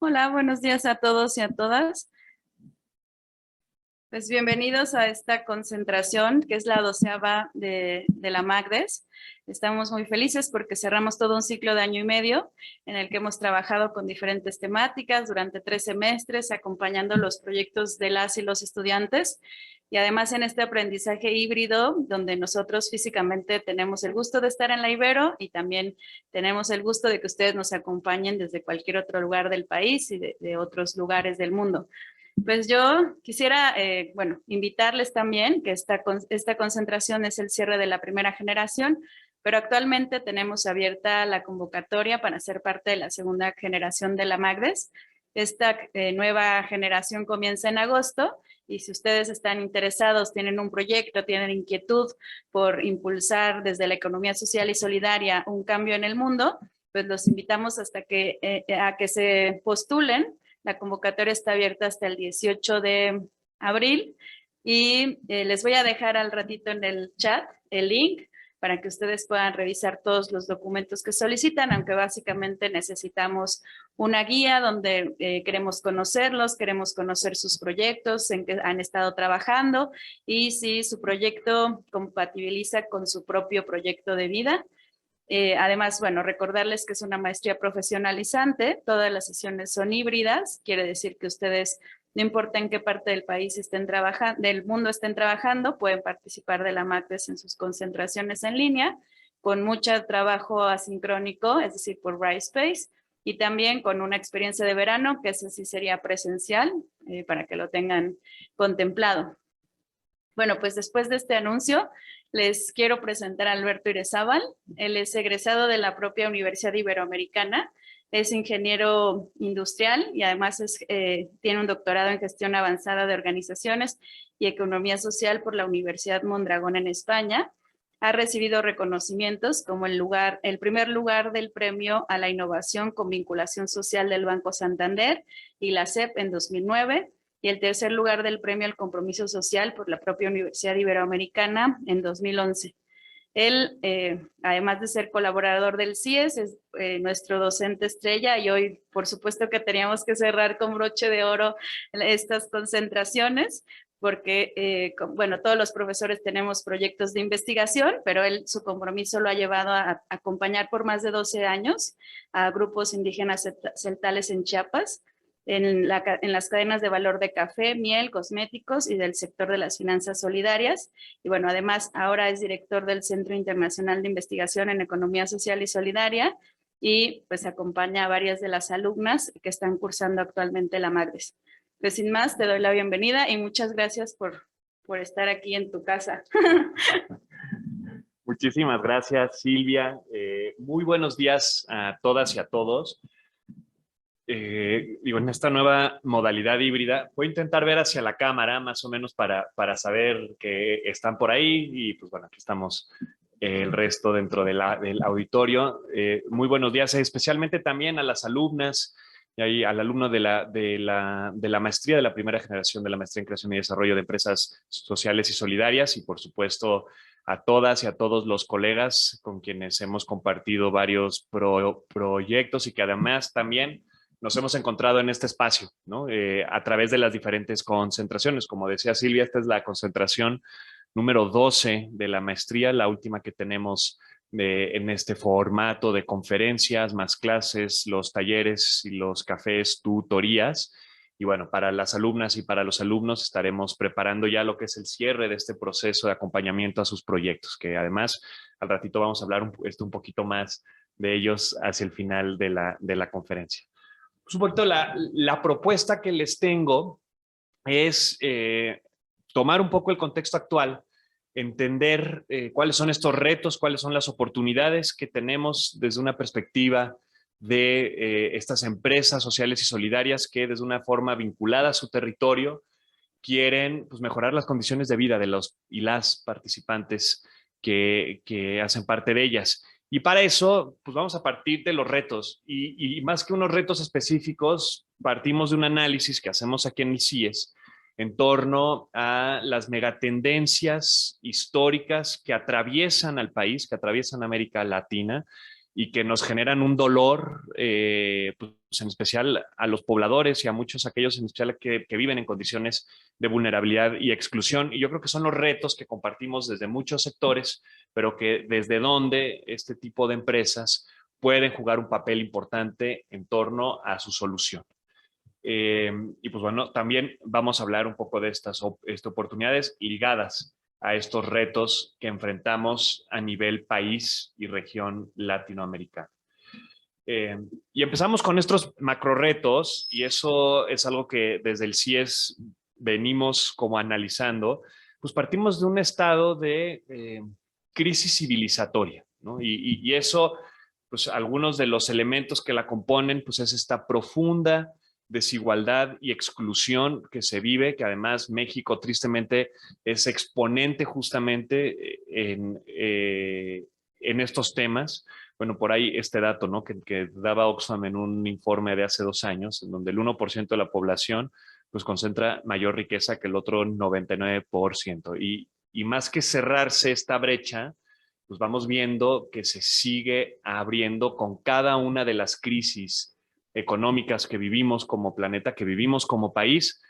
Hola, buenos días a todos y a todas. Pues bienvenidos a esta concentración, que es la 12ª de la MACDES. Estamos muy felices porque cerramos todo un ciclo de año y medio en el que hemos trabajado con diferentes temáticas durante 3 semestres, acompañando los proyectos de las y los estudiantes. Y además en este aprendizaje híbrido, donde nosotros físicamente tenemos el gusto de estar en la Ibero y también tenemos el gusto de que ustedes nos acompañen desde cualquier otro lugar del país y de otros lugares del mundo. Pues yo quisiera, invitarles también que esta concentración es el cierre de la primera generación, pero actualmente tenemos abierta la convocatoria para ser parte de la segunda generación de la MACDES. Esta nueva generación comienza en agosto y si ustedes están interesados, tienen un proyecto, tienen inquietud por impulsar desde la economía social y solidaria un cambio en el mundo, pues los invitamos a que se postulen. La convocatoria está abierta hasta el 18 de abril y les voy a dejar al ratito en el chat el link para que ustedes puedan revisar todos los documentos que solicitan, aunque básicamente necesitamos una guía donde queremos conocerlos, queremos conocer sus proyectos, en que han estado trabajando y si su proyecto compatibiliza con su propio proyecto de vida. Además, bueno, recordarles que es una maestría profesionalizante, todas las sesiones son híbridas, quiere decir que ustedes, no importa en qué parte del país estén trabajando, del mundo estén trabajando, pueden participar de la MACDES en sus concentraciones en línea, con mucho trabajo asincrónico, es decir, por Brightspace, y también con una experiencia de verano, que ese sí sería presencial, para que lo tengan contemplado. Bueno, pues después de este anuncio, les quiero presentar a Alberto Irezábal. Él es egresado de la propia Universidad Iberoamericana, es ingeniero industrial y además tiene un doctorado en gestión avanzada de organizaciones y economía social por la Universidad Mondragón en España. Ha recibido reconocimientos como el primer lugar del Premio a la Innovación con Vinculación Social del Banco Santander y la SEP en 2009, y el tercer lugar del Premio al Compromiso Social por la propia Universidad Iberoamericana en 2011. Él, además de ser colaborador del CIES, es nuestro docente estrella y hoy, por supuesto que teníamos que cerrar con broche de oro estas concentraciones porque, bueno, todos los profesores tenemos proyectos de investigación, pero él, su compromiso lo ha llevado a acompañar por más de 12 años a grupos indígenas celtales en Chiapas, en las cadenas de valor de café, miel, cosméticos y del sector de las finanzas solidarias. Y bueno, además ahora es director del Centro Internacional de Investigación en Economía Social y Solidaria y pues acompaña a varias de las alumnas que están cursando actualmente la MACDES. Pues sin más, te doy la bienvenida y muchas gracias por estar aquí en tu casa. Muchísimas gracias, Silvia. Muy buenos días a todas y a todos. En esta nueva modalidad híbrida, voy a intentar ver hacia la cámara más o menos para saber que están por ahí y pues bueno, aquí estamos el resto dentro del auditorio. Muy buenos días, especialmente también a las alumnas y ahí al alumno de la maestría de la primera generación de la maestría en creación y desarrollo de empresas sociales y solidarias y por supuesto a todas y a todos los colegas con quienes hemos compartido varios proyectos y que además también nos hemos encontrado en este espacio, ¿no? A través de las diferentes concentraciones. Como decía Silvia, esta es la concentración número 12 de la maestría, la última que tenemos en este formato de conferencias, más clases, los talleres y los cafés, tutorías. Y bueno, para las alumnas y para los alumnos estaremos preparando ya lo que es el cierre de este proceso de acompañamiento a sus proyectos, que además al ratito vamos a hablar un poquito más de ellos hacia el final de la conferencia. Por supuesto, la propuesta que les tengo es tomar un poco el contexto actual, entender cuáles son estos retos, cuáles son las oportunidades que tenemos desde una perspectiva de estas empresas sociales y solidarias que desde una forma vinculada a su territorio quieren pues, mejorar las condiciones de vida de los y las participantes que hacen parte de ellas. Y para eso, pues vamos a partir de los retos y más que unos retos específicos, partimos de un análisis que hacemos aquí en el CIES en torno a las megatendencias históricas que atraviesan al país, que atraviesan América Latina y que nos generan un dolor pues pues en especial a los pobladores y a muchos aquellos en especial que viven en condiciones de vulnerabilidad y exclusión. Y yo creo que son los retos que compartimos desde muchos sectores, pero que desde donde este tipo de empresas pueden jugar un papel importante en torno a su solución. Y pues bueno, también vamos a hablar un poco de estas oportunidades ligadas a estos retos que enfrentamos a nivel país y región latinoamericana. Y empezamos con estos macro retos, y eso es algo que desde el CIES venimos como analizando. Pues partimos de un estado de crisis civilizatoria, ¿no? Y eso, pues algunos de los elementos que la componen, pues es esta profunda desigualdad y exclusión que se vive, que además México tristemente es exponente justamente en estos temas. Bueno, por ahí este dato, ¿no? que daba Oxfam en un informe de hace 2 años, en donde el 1% de la población pues concentra mayor riqueza que el otro 99%. Y más que cerrarse esta brecha, pues vamos viendo que se sigue abriendo con cada una de las crisis económicas que vivimos como planeta, que vivimos como país.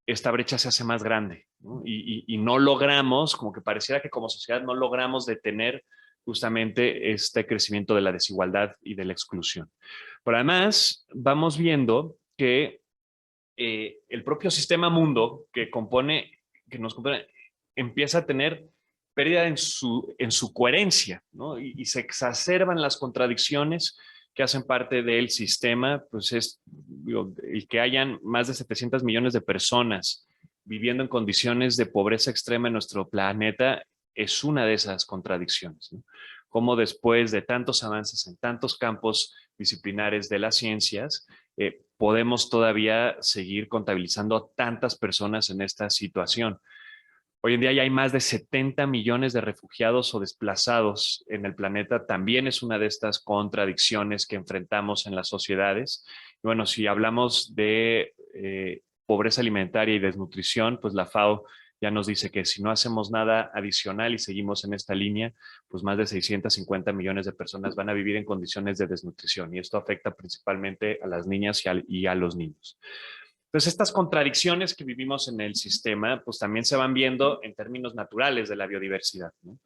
Esta brecha se hace más grande, ¿no? Y no logramos, como que pareciera que como sociedad no logramos detener justamente este crecimiento de la desigualdad y de la exclusión. Pero además vamos viendo que el propio sistema mundo que nos compone, empieza a tener pérdida en su coherencia, ¿no? Y se exacerban las contradicciones que hacen parte del sistema, pues es el que hayan más de 700 millones de personas viviendo en condiciones de pobreza extrema en nuestro planeta, es una de esas contradicciones, ¿no? Como después de tantos avances en tantos campos disciplinares de las ciencias, podemos todavía seguir contabilizando a tantas personas en esta situación. Hoy en día ya hay más de 70 millones de refugiados o desplazados en el planeta. También es una de estas contradicciones que enfrentamos en las sociedades. Y bueno, si hablamos de pobreza alimentaria y desnutrición, pues la FAO ya nos dice que si no hacemos nada adicional y seguimos en esta línea, pues más de 650 millones de personas van a vivir en condiciones de desnutrición. Y esto afecta principalmente a las niñas y a los niños. Entonces, estas contradicciones que vivimos en el sistema, pues también se van viendo en términos naturales de la biodiversidad, ¿no?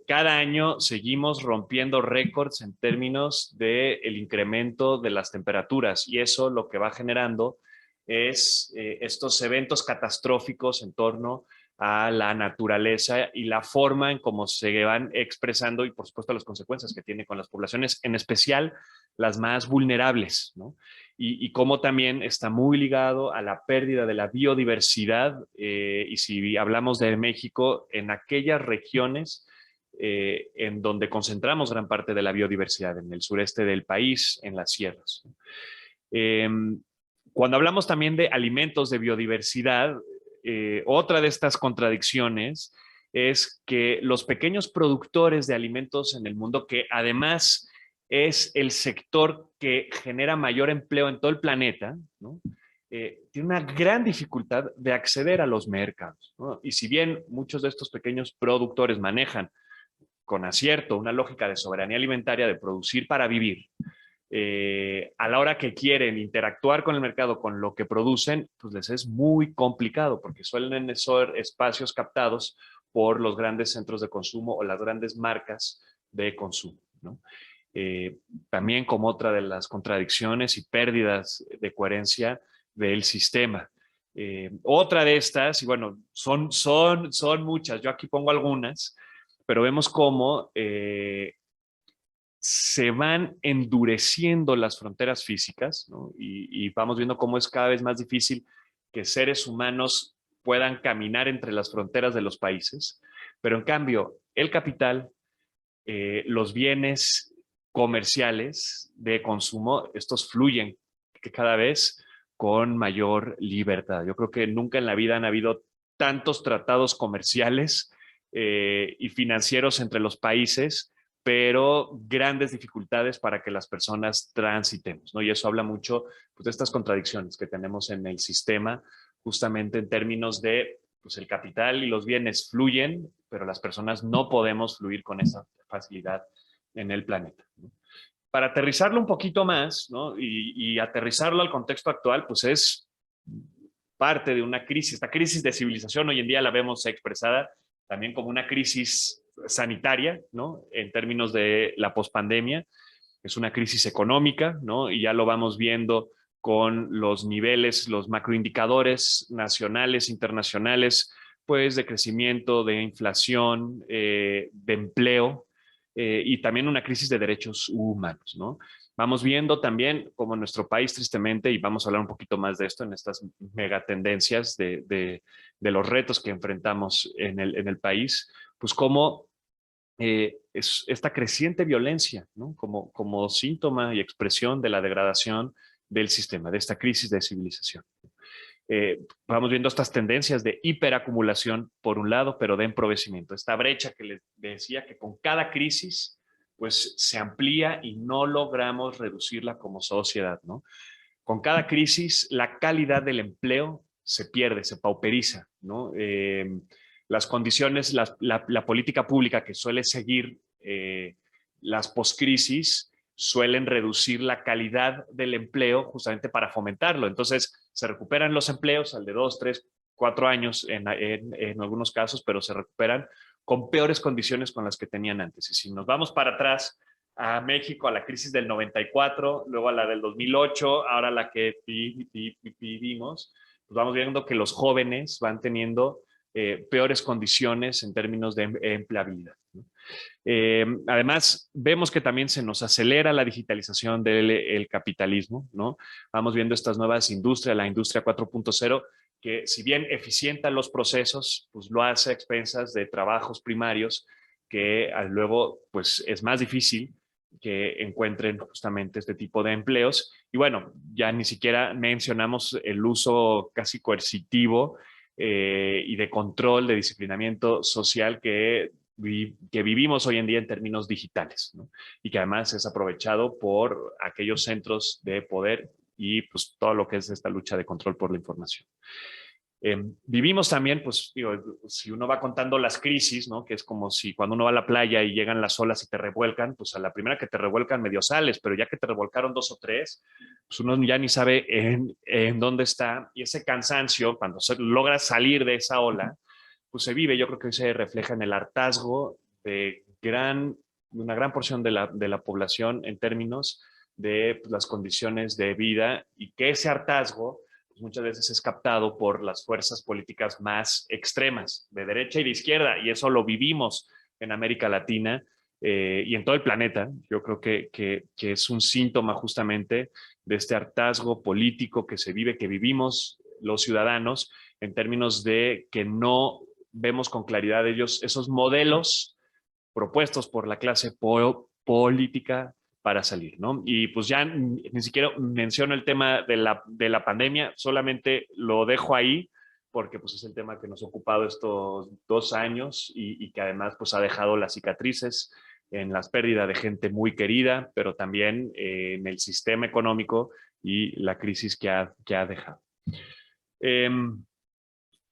Cada año seguimos rompiendo récords en términos del incremento de las temperaturas, y eso lo que va generando es estos eventos catastróficos en torno a la naturaleza y la forma en cómo se van expresando, y por supuesto las consecuencias que tiene con las poblaciones, en especial las más vulnerables, ¿no? Y cómo también está muy ligado a la pérdida de la biodiversidad, y si hablamos de México, en aquellas regiones en donde concentramos gran parte de la biodiversidad, en el sureste del país, en las sierras. Cuando hablamos también de alimentos de biodiversidad, otra de estas contradicciones es que los pequeños productores de alimentos en el mundo, que además es el sector que genera mayor empleo en todo el planeta, ¿no? Tiene una gran dificultad de acceder a los mercados, ¿no? Y si bien muchos de estos pequeños productores manejan con acierto una lógica de soberanía alimentaria, de producir para vivir, a la hora que quieren interactuar con el mercado, con lo que producen, pues les es muy complicado, porque suelen ser espacios captados por los grandes centros de consumo o las grandes marcas de consumo, ¿no? También como otra de las contradicciones y pérdidas de coherencia del sistema. Otra de estas, y bueno, son muchas, yo aquí pongo algunas, pero vemos cómo se van endureciendo las fronteras físicas, ¿no? Y vamos viendo cómo es cada vez más difícil que seres humanos puedan caminar entre las fronteras de los países, pero en cambio el capital, los bienes comerciales de consumo, estos fluyen cada vez con mayor libertad. Yo creo que nunca en la vida han habido tantos tratados comerciales y financieros entre los países, pero grandes dificultades para que las personas transitemos, ¿no? Y eso habla mucho, pues, de estas contradicciones que tenemos en el sistema, justamente en términos de, pues, el capital y los bienes fluyen, pero las personas no podemos fluir con esa facilidad en el planeta, ¿no? Para aterrizarlo un poquito más, ¿no? y aterrizarlo al contexto actual, pues es parte de una crisis. Esta crisis de civilización hoy en día la vemos expresada también como una crisis sanitaria, ¿no? En términos de la pospandemia. Es una crisis económica, ¿no? Y ya lo vamos viendo con los niveles, los macroindicadores nacionales, internacionales, pues de crecimiento, de inflación, de empleo, y también una crisis de derechos humanos, ¿no? Vamos viendo también como nuestro país, tristemente, y vamos a hablar un poquito más de esto en estas megatendencias de los retos que enfrentamos en el país, pues cómo es esta creciente violencia, ¿no? Como síntoma y expresión de la degradación del sistema, de esta crisis de civilización. Vamos viendo estas tendencias de hiperacumulación por un lado, pero de empobrecimiento. Esta brecha que les decía que con cada crisis pues se amplía y no logramos reducirla como sociedad, ¿no? Con cada crisis la calidad del empleo se pierde, se pauperiza, ¿no? Las condiciones, la política pública que suele seguir las poscrisis suelen reducir la calidad del empleo justamente para fomentarlo. Entonces, se recuperan los empleos al de 2, 3, 4 años en algunos casos, pero se recuperan con peores condiciones con las que tenían antes. Y si nos vamos para atrás a México, a la crisis del 94, luego a la del 2008, ahora la que vivimos, pues vamos viendo que los jóvenes van teniendo peores condiciones en términos de empleabilidad, ¿no? Además, vemos que también se nos acelera la digitalización del capitalismo, ¿no? Vamos viendo estas nuevas industrias, la industria 4.0, que si bien eficienta los procesos, pues lo hace a expensas de trabajos primarios que luego pues es más difícil que encuentren justamente este tipo de empleos. Y bueno, ya ni siquiera mencionamos el uso casi coercitivo y de control, de disciplinamiento social que vivimos hoy en día en términos digitales, ¿no? Y que además es aprovechado por aquellos centros de poder y pues todo lo que es esta lucha de control por la información. Vivimos también, pues, digo, si uno va contando las crisis, ¿no? Que es como si cuando uno va a la playa y llegan las olas y te revuelcan, pues a la primera que te revuelcan medio sales, pero ya que te revolcaron 2 o 3, pues uno ya ni sabe en dónde está. Y ese cansancio, cuando logra salir de esa ola, pues se vive, yo creo que se refleja en el hartazgo de una gran porción de la población en términos de pues, las condiciones de vida, y que ese hartazgo pues, muchas veces es captado por las fuerzas políticas más extremas, de derecha y de izquierda, y eso lo vivimos en América Latina y en todo el planeta. Yo creo que es un síntoma justamente de este hartazgo político que se vive, que vivimos los ciudadanos, en términos de que no vemos con claridad esos modelos propuestos por la clase política para salir, ¿no? Y pues ya ni siquiera menciono el tema de la pandemia, solamente lo dejo ahí porque pues es el tema que nos ha ocupado estos 2 años y que además pues ha dejado las cicatrices en las pérdidas de gente muy querida, pero también en el sistema económico y la crisis que ha dejado.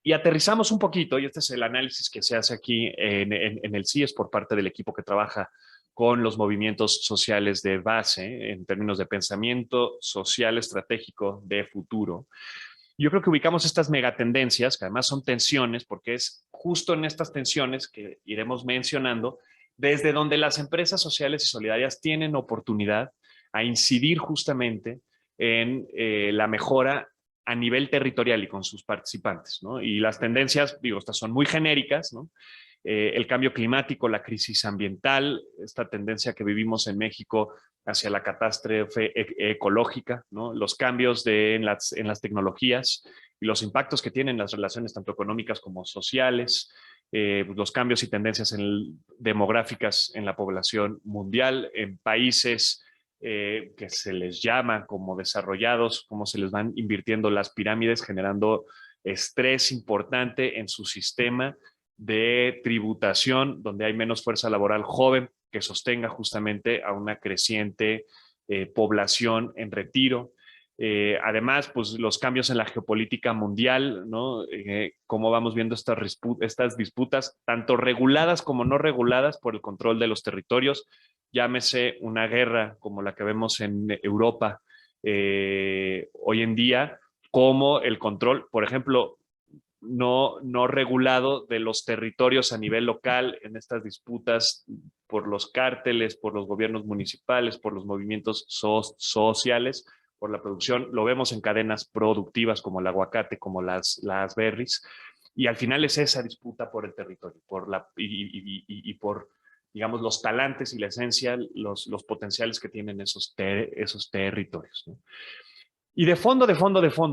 Y aterrizamos un poquito, y este es el análisis que se hace aquí en el CIES por parte del equipo que trabaja con los movimientos sociales de base en términos de pensamiento social estratégico de futuro. Yo creo que ubicamos estas megatendencias, que además son tensiones, porque es justo en estas tensiones que iremos mencionando, desde donde las empresas sociales y solidarias tienen oportunidad a incidir justamente en la mejora a nivel territorial y con sus participantes, ¿no? Y las tendencias, digo, estas son muy genéricas, ¿no? El cambio climático, la crisis ambiental, esta tendencia que vivimos en México hacia la catástrofe ecológica, ¿no? Los cambios en las tecnologías y los impactos que tienen las relaciones tanto económicas como sociales, los cambios y tendencias demográficas en la población mundial, en países que se les llama como desarrollados, cómo se les van invirtiendo las pirámides, generando estrés importante en su sistema de tributación, donde hay menos fuerza laboral joven que sostenga justamente a una creciente población en retiro. Además, pues los cambios en la geopolítica mundial, ¿no? Cómo vamos viendo estas disputas, tanto reguladas como no reguladas por el control de los territorios, llámese una guerra como la que vemos en Europa hoy en día, como el control, por ejemplo, no regulado de los territorios a nivel local en estas disputas por los cárteles, por los gobiernos municipales, por los movimientos sociales, por la producción. Lo vemos en cadenas productivas como el aguacate, como las berries. Y al final es esa disputa por el territorio y por, digamos, los talantes y la esencia, los potenciales que tienen esos territorios, ¿no? Y de fondo,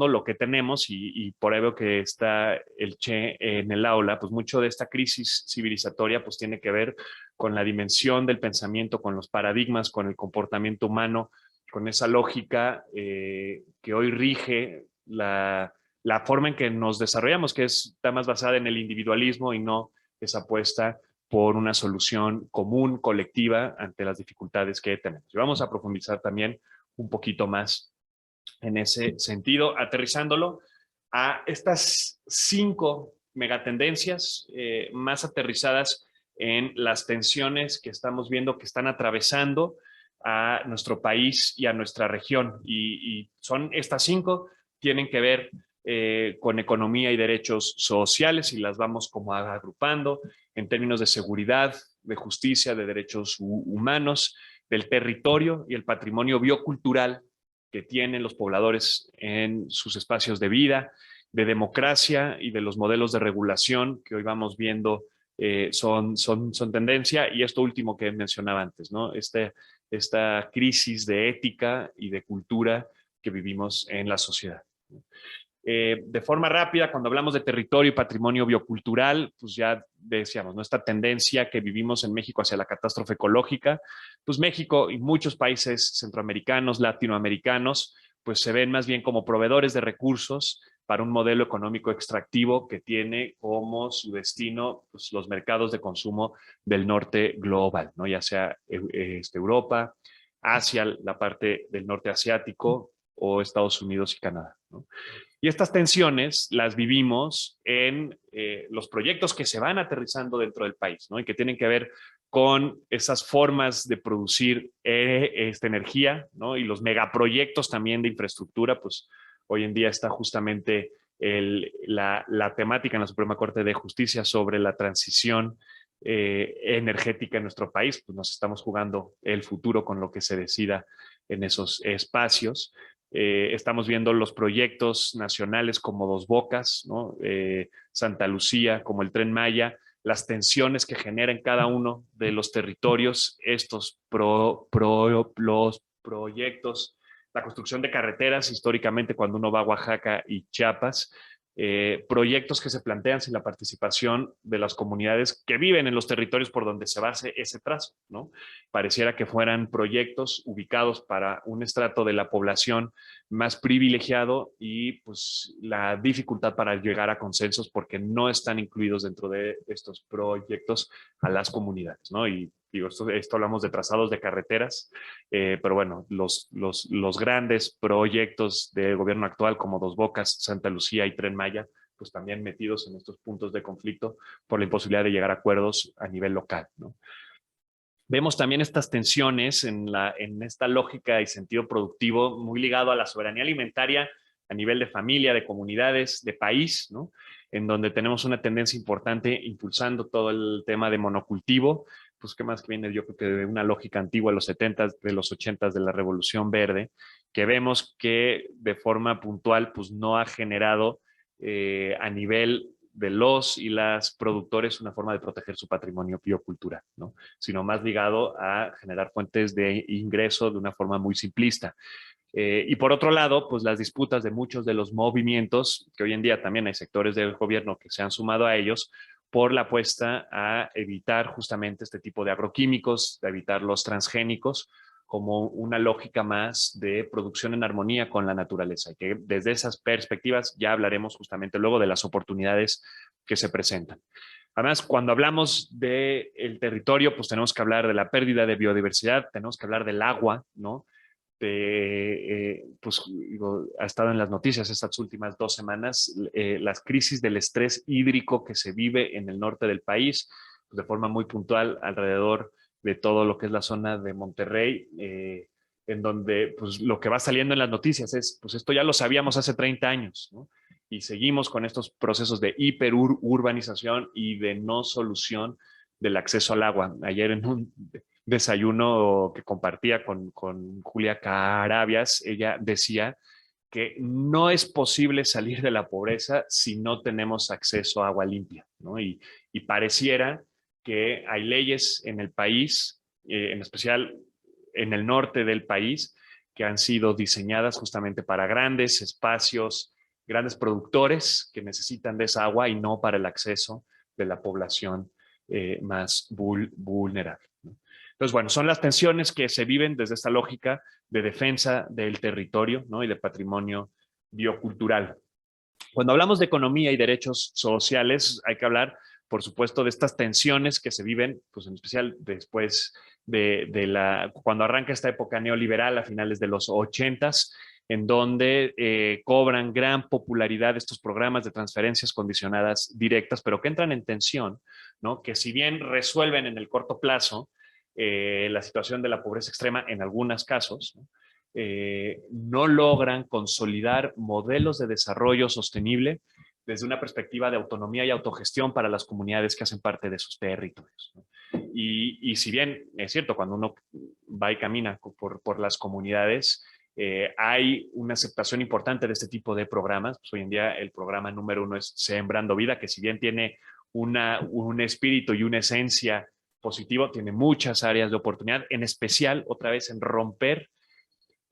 lo que tenemos, y por ahí veo que está el Che en el aula, pues mucho de esta crisis civilizatoria pues tiene que ver con la dimensión del pensamiento, con los paradigmas, con el comportamiento humano, con esa lógica que hoy rige la forma en que nos desarrollamos, que está más basada en el individualismo y no esa apuesta por una solución común, colectiva, ante las dificultades que tenemos. Y vamos a profundizar también un poquito más en ese sentido, aterrizándolo a estas 5 megatendencias más aterrizadas en las tensiones que estamos viendo que están atravesando a nuestro país y a nuestra región. Y son estas 5, tienen que ver con economía y derechos sociales, y las vamos como agrupando en términos de seguridad, de justicia, de derechos humanos, del territorio y el patrimonio biocultural que tienen los pobladores en sus espacios de vida, de democracia y de los modelos de regulación que hoy vamos viendo son tendencia. Y esto último que mencionaba antes, ¿no? Esta crisis de ética y de cultura que vivimos en la sociedad. De forma rápida, cuando hablamos de territorio y patrimonio biocultural, pues ya decíamos, ¿no? Esta tendencia que vivimos en México hacia la catástrofe ecológica, pues México y muchos países centroamericanos, latinoamericanos, pues se ven más bien como proveedores de recursos para un modelo económico extractivo que tiene como su destino pues, los mercados de consumo del norte global, ¿no? Ya sea Europa, Asia, la parte del norte asiático o Estados Unidos y Canadá, ¿no? Y estas tensiones las vivimos en los proyectos que se van aterrizando dentro del país, ¿no? Y que tienen que ver con esas formas de producir esta energía, ¿no? Y los megaproyectos también de infraestructura, pues hoy en día está justamente la temática en la Suprema Corte de Justicia sobre la transición energética en nuestro país. Pues nos estamos jugando el futuro con lo que se decida en esos espacios. Estamos viendo los proyectos nacionales como Dos Bocas, ¿no? Santa Lucía, como el Tren Maya, las tensiones que genera en cada uno de los territorios estos los proyectos, la construcción de carreteras, históricamente cuando uno va a Oaxaca y Chiapas, proyectos que se plantean sin la participación de las comunidades que viven en los territorios por donde se base ese trazo, ¿no? Pareciera que fueran proyectos ubicados para un estrato de la población más privilegiado y pues la dificultad para llegar a consensos porque no están incluidos dentro de estos proyectos a las comunidades, ¿no? Y digo, esto hablamos de trazados de carreteras, pero bueno, los grandes proyectos del gobierno actual como Dos Bocas, Santa Lucía y Tren Maya, pues también metidos en estos puntos de conflicto por la imposibilidad de llegar a acuerdos a nivel local, ¿no? Vemos también estas tensiones en esta lógica y sentido productivo muy ligado a la soberanía alimentaria a nivel de familia, de comunidades, de país, ¿no? En donde tenemos una tendencia importante impulsando todo el tema de monocultivo, pues qué más que viene yo creo que de una lógica antigua de los 70s, de los 80s de la Revolución Verde, que vemos que de forma puntual pues no ha generado a nivel de los y las productores una forma de proteger su patrimonio biocultural, ¿no? Sino más ligado a generar fuentes de ingreso de una forma muy simplista. Y por otro lado, pues las disputas de muchos de los movimientos, que hoy en día también hay sectores del gobierno que se han sumado a ellos, por la apuesta a evitar justamente este tipo de agroquímicos, de evitar los transgénicos, como una lógica más de producción en armonía con la naturaleza. Y que desde esas perspectivas ya hablaremos justamente luego de las oportunidades que se presentan. Además, cuando hablamos del territorio, pues tenemos que hablar de la pérdida de biodiversidad, tenemos que hablar del agua, ¿no? Pues digo, ha estado en las noticias estas últimas 2 semanas, las crisis del estrés hídrico que se vive en el norte del país, pues de forma muy puntual alrededor de todo lo que es la zona de Monterrey, en donde pues, lo que va saliendo en las noticias es, pues esto ya lo sabíamos hace 30 años, ¿no? Y seguimos con estos procesos de hiperurbanización y de no solución del acceso al agua. Ayer en un desayuno que compartía con Julia Carabias, ella decía que no es posible salir de la pobreza si no tenemos acceso a agua limpia, ¿no? Y pareciera que hay leyes en el país, en especial en el norte del país, que han sido diseñadas justamente para grandes espacios, grandes productores que necesitan de esa agua y no para el acceso de la población más vulnerable, ¿no? Entonces, bueno, son las tensiones que se viven desde esta lógica de defensa del territorio, ¿no? Y de patrimonio biocultural. Cuando hablamos de economía y derechos sociales, hay que hablar, por supuesto, de estas tensiones que se viven, pues en especial después cuando arranca esta época neoliberal a finales de los 80s, en donde cobran gran popularidad estos programas de transferencias condicionadas directas, pero que entran en tensión, ¿no? Que si bien resuelven en el corto plazo la situación de la pobreza extrema en algunos casos, ¿no? No logran consolidar modelos de desarrollo sostenible desde una perspectiva de autonomía y autogestión para las comunidades que hacen parte de sus territorios, ¿no? Y si bien es cierto, cuando uno va y camina por las comunidades, hay una aceptación importante de este tipo de programas. Pues hoy en día el programa número 1 es Sembrando Vida, que si bien tiene un espíritu y una esencia positivo, tiene muchas áreas de oportunidad, en especial, otra vez, en romper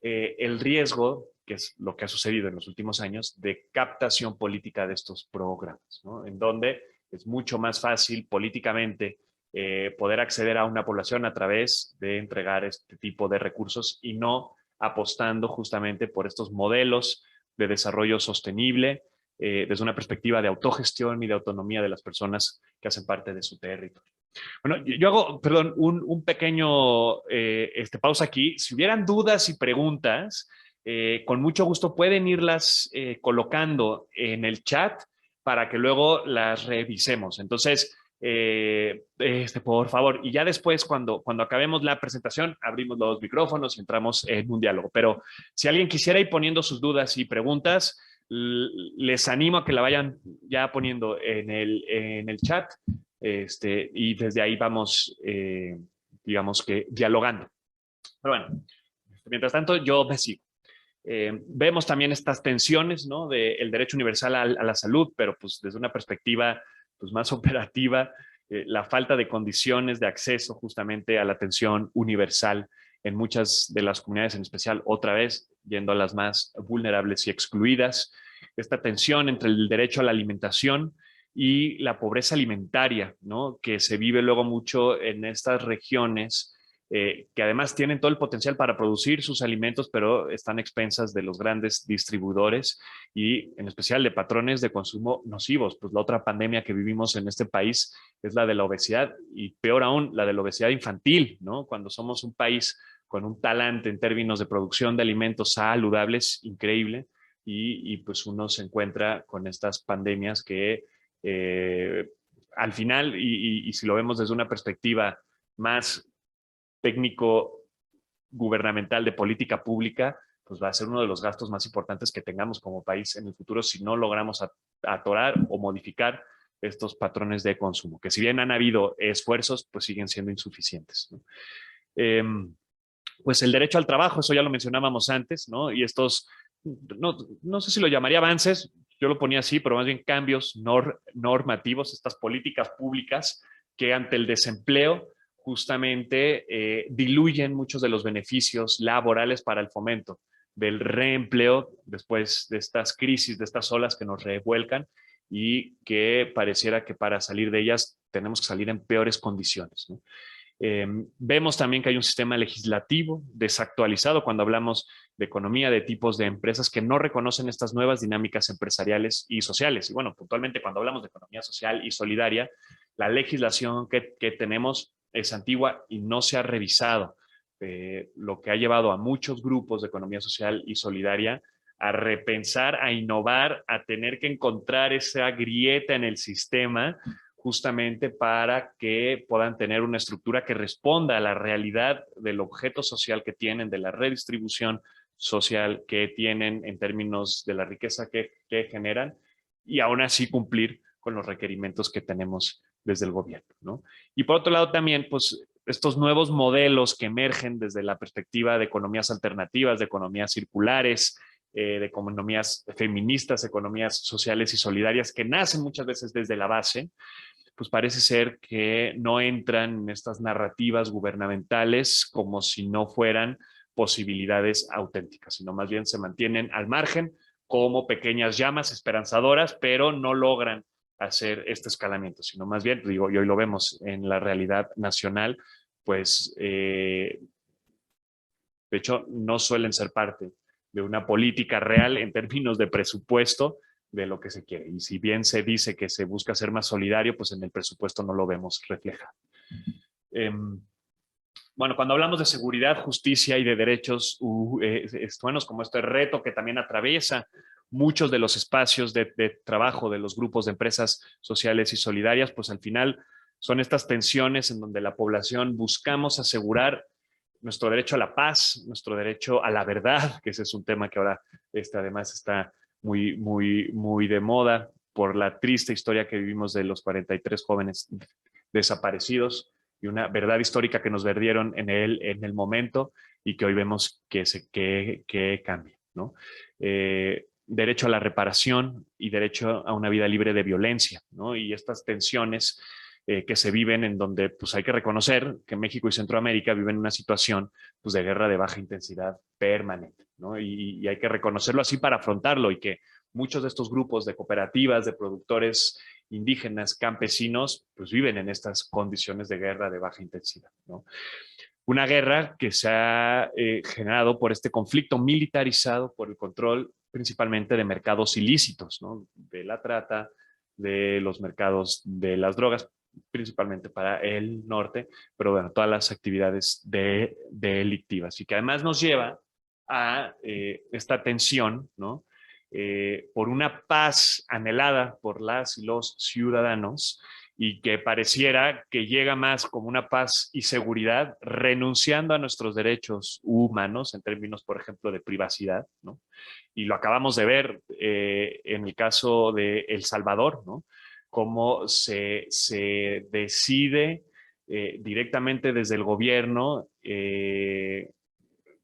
el riesgo, que es lo que ha sucedido en los últimos años, de captación política de estos programas, ¿no? En donde es mucho más fácil políticamente poder acceder a una población a través de entregar este tipo de recursos y no apostando justamente por estos modelos de desarrollo sostenible desde una perspectiva de autogestión y de autonomía de las personas que hacen parte de su territorio. Bueno, yo hago, perdón, un pequeño pausa aquí. Si hubieran dudas y preguntas, con mucho gusto pueden irlas colocando en el chat para que luego las revisemos. Entonces, por favor, y ya después, cuando acabemos la presentación, abrimos los micrófonos y entramos en un diálogo. Pero si alguien quisiera ir poniendo sus dudas y preguntas, les animo a que la vayan ya poniendo en el chat. Y desde ahí vamos, digamos que dialogando. Pero bueno, mientras tanto yo me sigo. Vemos también estas tensiones, ¿no? Del derecho universal a la salud, pero pues desde una perspectiva pues, más operativa, la falta de condiciones de acceso justamente a la atención universal en muchas de las comunidades, en especial, otra vez, yendo a las más vulnerables y excluidas, esta tensión entre el derecho a la alimentación y la pobreza alimentaria, ¿no? Que se vive luego mucho en estas regiones que además tienen todo el potencial para producir sus alimentos, pero están expensas de los grandes distribuidores y en especial de patrones de consumo nocivos. Pues la otra pandemia que vivimos en este país es la de la obesidad y peor aún, la de la obesidad infantil, ¿no? Cuando somos un país con un talante en términos de producción de alimentos saludables increíble pues uno se encuentra con estas pandemias que al final, y si lo vemos desde una perspectiva más técnico gubernamental de política pública, pues va a ser uno de los gastos más importantes que tengamos como país en el futuro si no logramos atorar o modificar estos patrones de consumo, que si bien han habido esfuerzos, pues siguen siendo insuficientes, ¿no? Pues el derecho al trabajo, eso ya lo mencionábamos antes, ¿no? Y estos, no sé si lo llamaría avances, yo lo ponía así, pero más bien cambios normativos, estas políticas públicas que ante el desempleo justamente diluyen muchos de los beneficios laborales para el fomento del reempleo después de estas crisis, de estas olas que nos revuelcan y que pareciera que para salir de ellas tenemos que salir en peores condiciones, ¿no? Vemos también que hay un sistema legislativo desactualizado cuando hablamos de economía, de tipos de empresas que no reconocen estas nuevas dinámicas empresariales y sociales. Y bueno, puntualmente cuando hablamos de economía social y solidaria, la legislación que tenemos es antigua y no se ha revisado, lo que ha llevado a muchos grupos de economía social y solidaria a repensar, a innovar, a tener que encontrar esa grieta en el sistema justamente para que puedan tener una estructura que responda a la realidad del objeto social que tienen, de la redistribución social que tienen en términos de la riqueza que generan, y aún así cumplir con los requerimientos que tenemos desde el gobierno, ¿no? Y por otro lado también, pues, estos nuevos modelos que emergen desde la perspectiva de economías alternativas, de economías circulares, de economías feministas, economías sociales y solidarias, que nacen muchas veces desde la base, pues parece ser que no entran en estas narrativas gubernamentales como si no fueran posibilidades auténticas, sino más bien se mantienen al margen como pequeñas llamas esperanzadoras, pero no logran hacer este escalamiento, sino más bien, digo, y hoy lo vemos en la realidad nacional, pues de hecho no suelen ser parte de una política real en términos de presupuesto de lo que se quiere. Y si bien se dice que se busca ser más solidario, pues en el presupuesto no lo vemos reflejado. Bueno, cuando hablamos de seguridad, justicia y de derechos humanos, como este reto que también atraviesa muchos de los espacios de trabajo de los grupos de empresas sociales y solidarias, pues al final son estas tensiones en donde la población buscamos asegurar nuestro derecho a la paz, nuestro derecho a la verdad, que ese es un tema que ahora además está muy de moda por la triste historia que vivimos de los 43 jóvenes desaparecidos y una verdad histórica que nos perdieron en el momento y que hoy vemos que cambia, ¿no? Derecho a la reparación y derecho a una vida libre de violencia, ¿no? Y estas tensiones que se viven en donde pues hay que reconocer que México y Centroamérica viven una situación pues, de guerra de baja intensidad permanente, ¿no? Y hay que reconocerlo así para afrontarlo y que muchos de estos grupos de cooperativas, de productores indígenas, campesinos, pues viven en estas condiciones de guerra de baja intensidad, ¿no? Una guerra que se ha generado por este conflicto militarizado por el control principalmente de mercados ilícitos, ¿no? De la trata, de los mercados de las drogas, principalmente para el norte, pero bueno, todas las actividades delictivas y que además nos lleva a esta tensión, ¿no? Por una paz anhelada por las y los ciudadanos y que pareciera que llega más como una paz y seguridad, renunciando a nuestros derechos humanos en términos, por ejemplo, de privacidad, ¿no? Y lo acabamos de ver en el caso de El Salvador, ¿no? Cómo se decide directamente desde el gobierno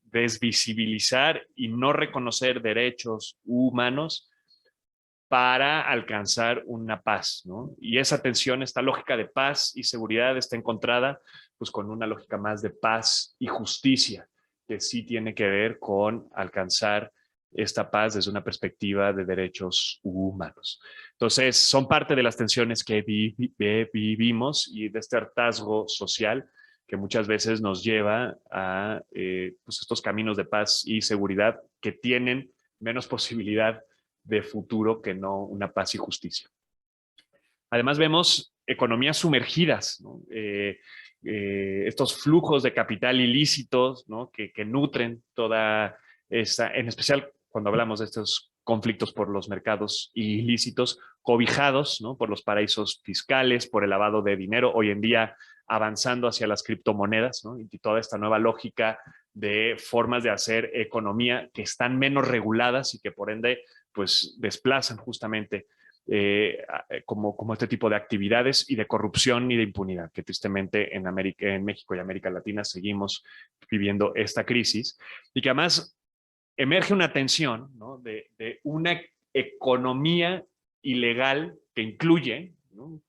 desvisibilizar y no reconocer derechos humanos para alcanzar una paz, ¿no? Y esa tensión, esta lógica de paz y seguridad está encontrada pues con una lógica más de paz y justicia, que sí tiene que ver con alcanzar esta paz desde una perspectiva de derechos humanos. Entonces, son parte de las tensiones que vivimos y de este hartazgo social que muchas veces nos lleva a pues estos caminos de paz y seguridad que tienen menos posibilidad de futuro que no una paz y justicia. Además vemos economías sumergidas, ¿no? Estos flujos de capital ilícitos, ¿no? que nutren toda esta, en especial cuando hablamos de estos conflictos por los mercados ilícitos, cobijados, ¿no? por los paraísos fiscales, por el lavado de dinero, hoy en día avanzando hacia las criptomonedas, ¿no? Y toda esta nueva lógica de formas de hacer economía que están menos reguladas y que por ende pues desplazan justamente como este tipo de actividades y de corrupción y de impunidad, que tristemente en México y América Latina seguimos viviendo esta crisis y que además emerge una tensión, ¿no? de una economía ilegal que incluye, ¿no?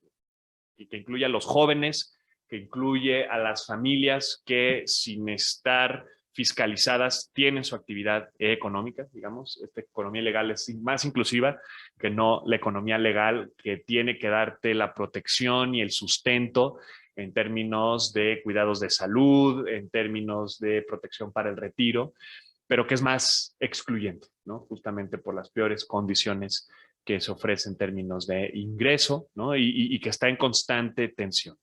y que incluye a los jóvenes, que incluye a las familias que sin estar fiscalizadas tienen su actividad económica, digamos. Esta economía legal es más inclusiva que no la economía legal que tiene que darte la protección y el sustento en términos de cuidados de salud, en términos de protección para el retiro, pero que es más excluyente, ¿no? Justamente por las peores condiciones que se ofrece en términos de ingreso, ¿no? y que está en constante tensión.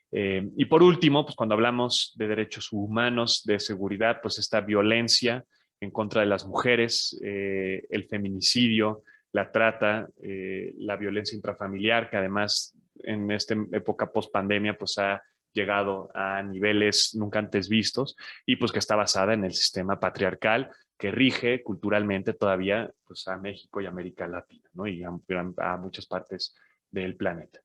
Y por último, pues cuando hablamos de derechos humanos, de seguridad, pues esta violencia en contra de las mujeres, el feminicidio, la trata, la violencia intrafamiliar, que además en esta época post-pandemia, pues ha llegado a niveles nunca antes vistos y pues que está basada en el sistema patriarcal que rige culturalmente todavía pues, a México y América Latina, ¿no? Y a muchas partes del planeta.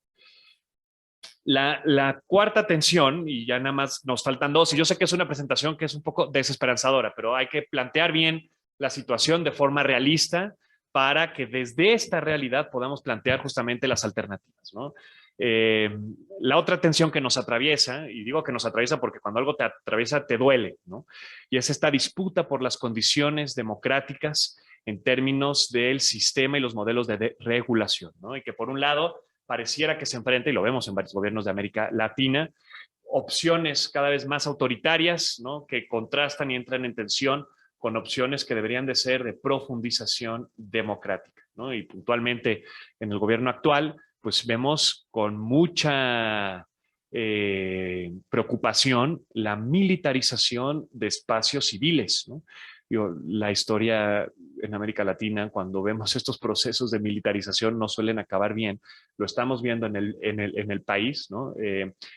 La cuarta tensión, y ya nada más nos faltan dos, y yo sé que es una presentación que es un poco desesperanzadora, pero hay que plantear bien la situación de forma realista para que desde esta realidad podamos plantear justamente las alternativas, ¿no? La otra tensión que nos atraviesa, y digo que nos atraviesa porque cuando algo te atraviesa te duele, ¿no? Y es esta disputa por las condiciones democráticas en términos del sistema y los modelos de regulación, ¿no? Y que por un lado pareciera que se enfrenta, y lo vemos en varios gobiernos de América Latina, opciones cada vez más autoritarias, ¿no? Que contrastan y entran en tensión con opciones que deberían de ser de profundización democrática, ¿no? Y puntualmente en el gobierno actual, pues vemos con mucha preocupación la militarización de espacios civiles, ¿no? La historia en América Latina, cuando vemos estos procesos de militarización, no suelen acabar bien. Lo estamos viendo en el país, ¿no?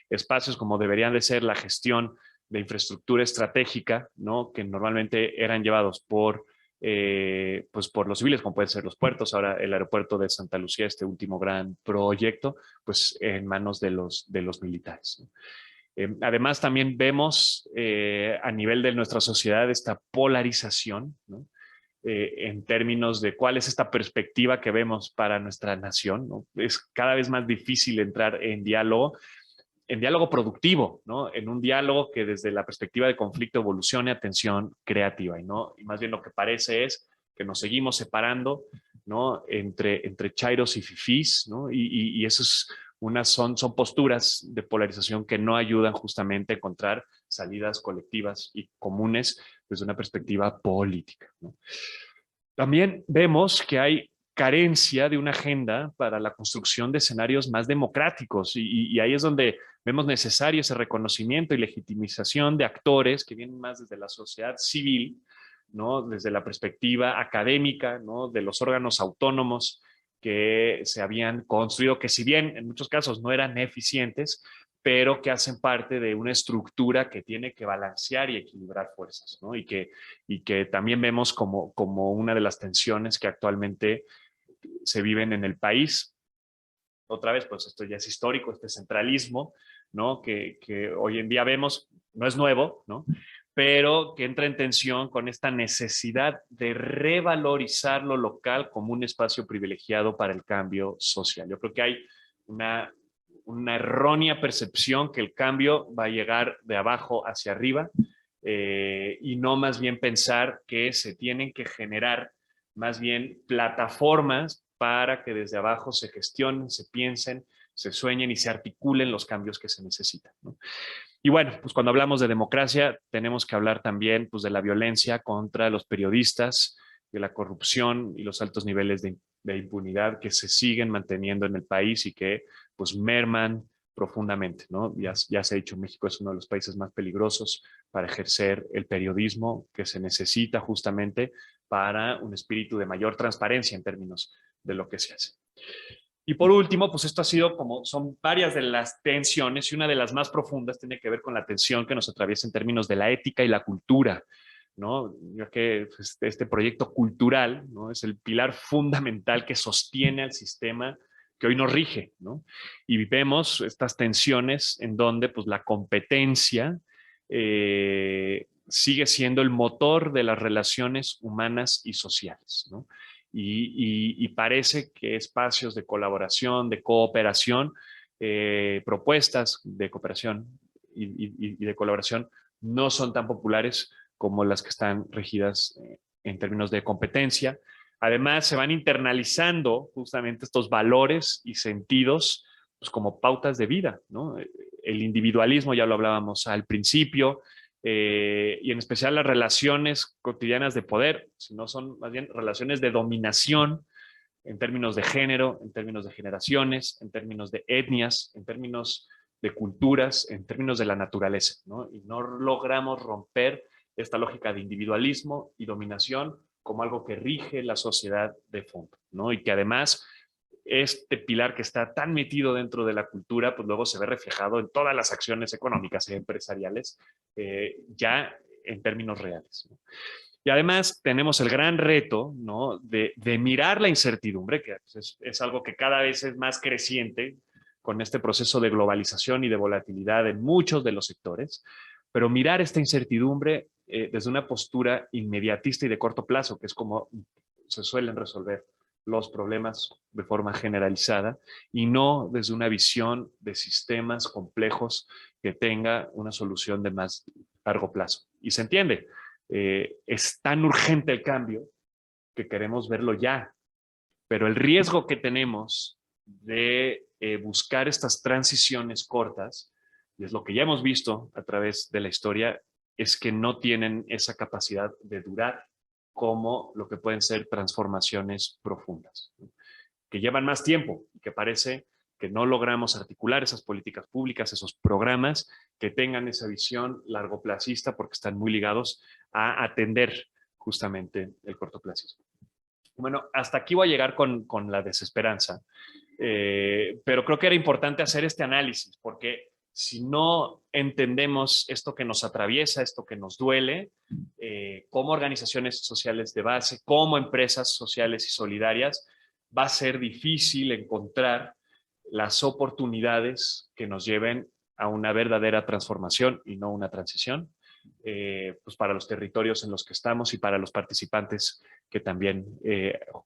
Espacios como deberían de ser la gestión de infraestructura estratégica, ¿no? Que normalmente eran llevados pues por los civiles, como pueden ser los puertos, ahora el aeropuerto de Santa Lucía, este último gran proyecto, pues en manos de los militares, ¿no? Además, también vemos a nivel de nuestra sociedad esta polarización, ¿no? En términos de cuál es esta perspectiva que vemos para nuestra nación, ¿no? Es cada vez más difícil entrar en diálogo productivo, ¿no? En un diálogo que desde la perspectiva de conflicto evolucione a tensión creativa, y más bien lo que parece es que nos seguimos separando, ¿no? Entre chairos y fifís, ¿no? Y eso es son posturas de polarización que no ayudan justamente a encontrar salidas colectivas y comunes desde una perspectiva política, ¿no? También vemos que hay carencia de una agenda para la construcción de escenarios más democráticos y ahí es donde vemos necesario ese reconocimiento y legitimización de actores que vienen más desde la sociedad civil, ¿no? Desde la perspectiva académica, ¿no? De los órganos autónomos que se habían construido, que si bien en muchos casos no eran eficientes, pero que hacen parte de una estructura que tiene que balancear y equilibrar fuerzas, ¿no? Y que también vemos como una de las tensiones que actualmente se viven en el país. Otra vez, pues esto ya es histórico, este centralismo, ¿no? Que hoy en día vemos, no es nuevo, ¿no? Pero que entra en tensión con esta necesidad de revalorizar lo local como un espacio privilegiado para el cambio social. Yo creo que hay una errónea percepción que el cambio va a llegar de abajo hacia arriba y no más bien pensar que se tienen que generar más bien plataformas para que desde abajo se gestionen, se piensen, se sueñen y se articulen los cambios que se necesitan, ¿no? Y bueno, pues cuando hablamos de democracia tenemos que hablar también pues, de la violencia contra los periodistas, de la corrupción y los altos niveles de impunidad que se siguen manteniendo en el país y que pues merman profundamente, ¿no? Ya se ha dicho, México es uno de los países más peligrosos para ejercer el periodismo que se necesita justamente para un espíritu de mayor transparencia en términos de lo que se hace. Y por último, pues esto ha sido son varias de las tensiones y una de las más profundas tiene que ver con la tensión que nos atraviesa en términos de la ética y la cultura, ¿no? Ya que este proyecto cultural, ¿no? Es el pilar fundamental que sostiene al sistema que hoy nos rige, ¿no? Y vemos estas tensiones en donde pues la competencia sigue siendo el motor de las relaciones humanas y sociales, ¿no? Y parece que espacios de colaboración, de cooperación, propuestas de cooperación y de colaboración no son tan populares como las que están regidas en términos de competencia. Además, se van internalizando justamente estos valores y sentidos pues, como pautas de vida, ¿no? El individualismo, ya lo hablábamos al principio, y en especial las relaciones cotidianas de poder, sino son más bien relaciones de dominación en términos de género, en términos de generaciones, en términos de etnias, en términos de culturas, en términos de la naturaleza, ¿no? Y no logramos romper esta lógica de individualismo y dominación como algo que rige la sociedad de fondo, ¿no? Y que además este pilar que está tan metido dentro de la cultura, pues luego se ve reflejado en todas las acciones económicas y empresariales, ya en términos reales, ¿no? Y además tenemos el gran reto, ¿no?, de mirar la incertidumbre, que es algo que cada vez es más creciente con este proceso de globalización y de volatilidad en muchos de los sectores, pero mirar esta incertidumbre desde una postura inmediatista y de corto plazo, que es como se suelen resolver los problemas de forma generalizada, y no desde una visión de sistemas complejos que tenga una solución de más largo plazo. Y se entiende, es tan urgente el cambio que queremos verlo ya, pero el riesgo que tenemos de buscar estas transiciones cortas, y es lo que ya hemos visto a través de la historia, es que no tienen esa capacidad de durar como lo que pueden ser transformaciones profundas, ¿no?, que llevan más tiempo y que parece que no logramos articular esas políticas públicas, esos programas que tengan esa visión largoplacista, porque están muy ligados a atender justamente el cortoplacismo. Bueno, hasta aquí voy a llegar con la desesperanza, pero creo que era importante hacer este análisis, porque si no entendemos esto que nos atraviesa, esto que nos duele, como organizaciones sociales de base, como empresas sociales y solidarias, va a ser difícil encontrar las oportunidades que nos lleven a una verdadera transformación y no una transición, pues para los territorios en los que estamos y para los participantes que también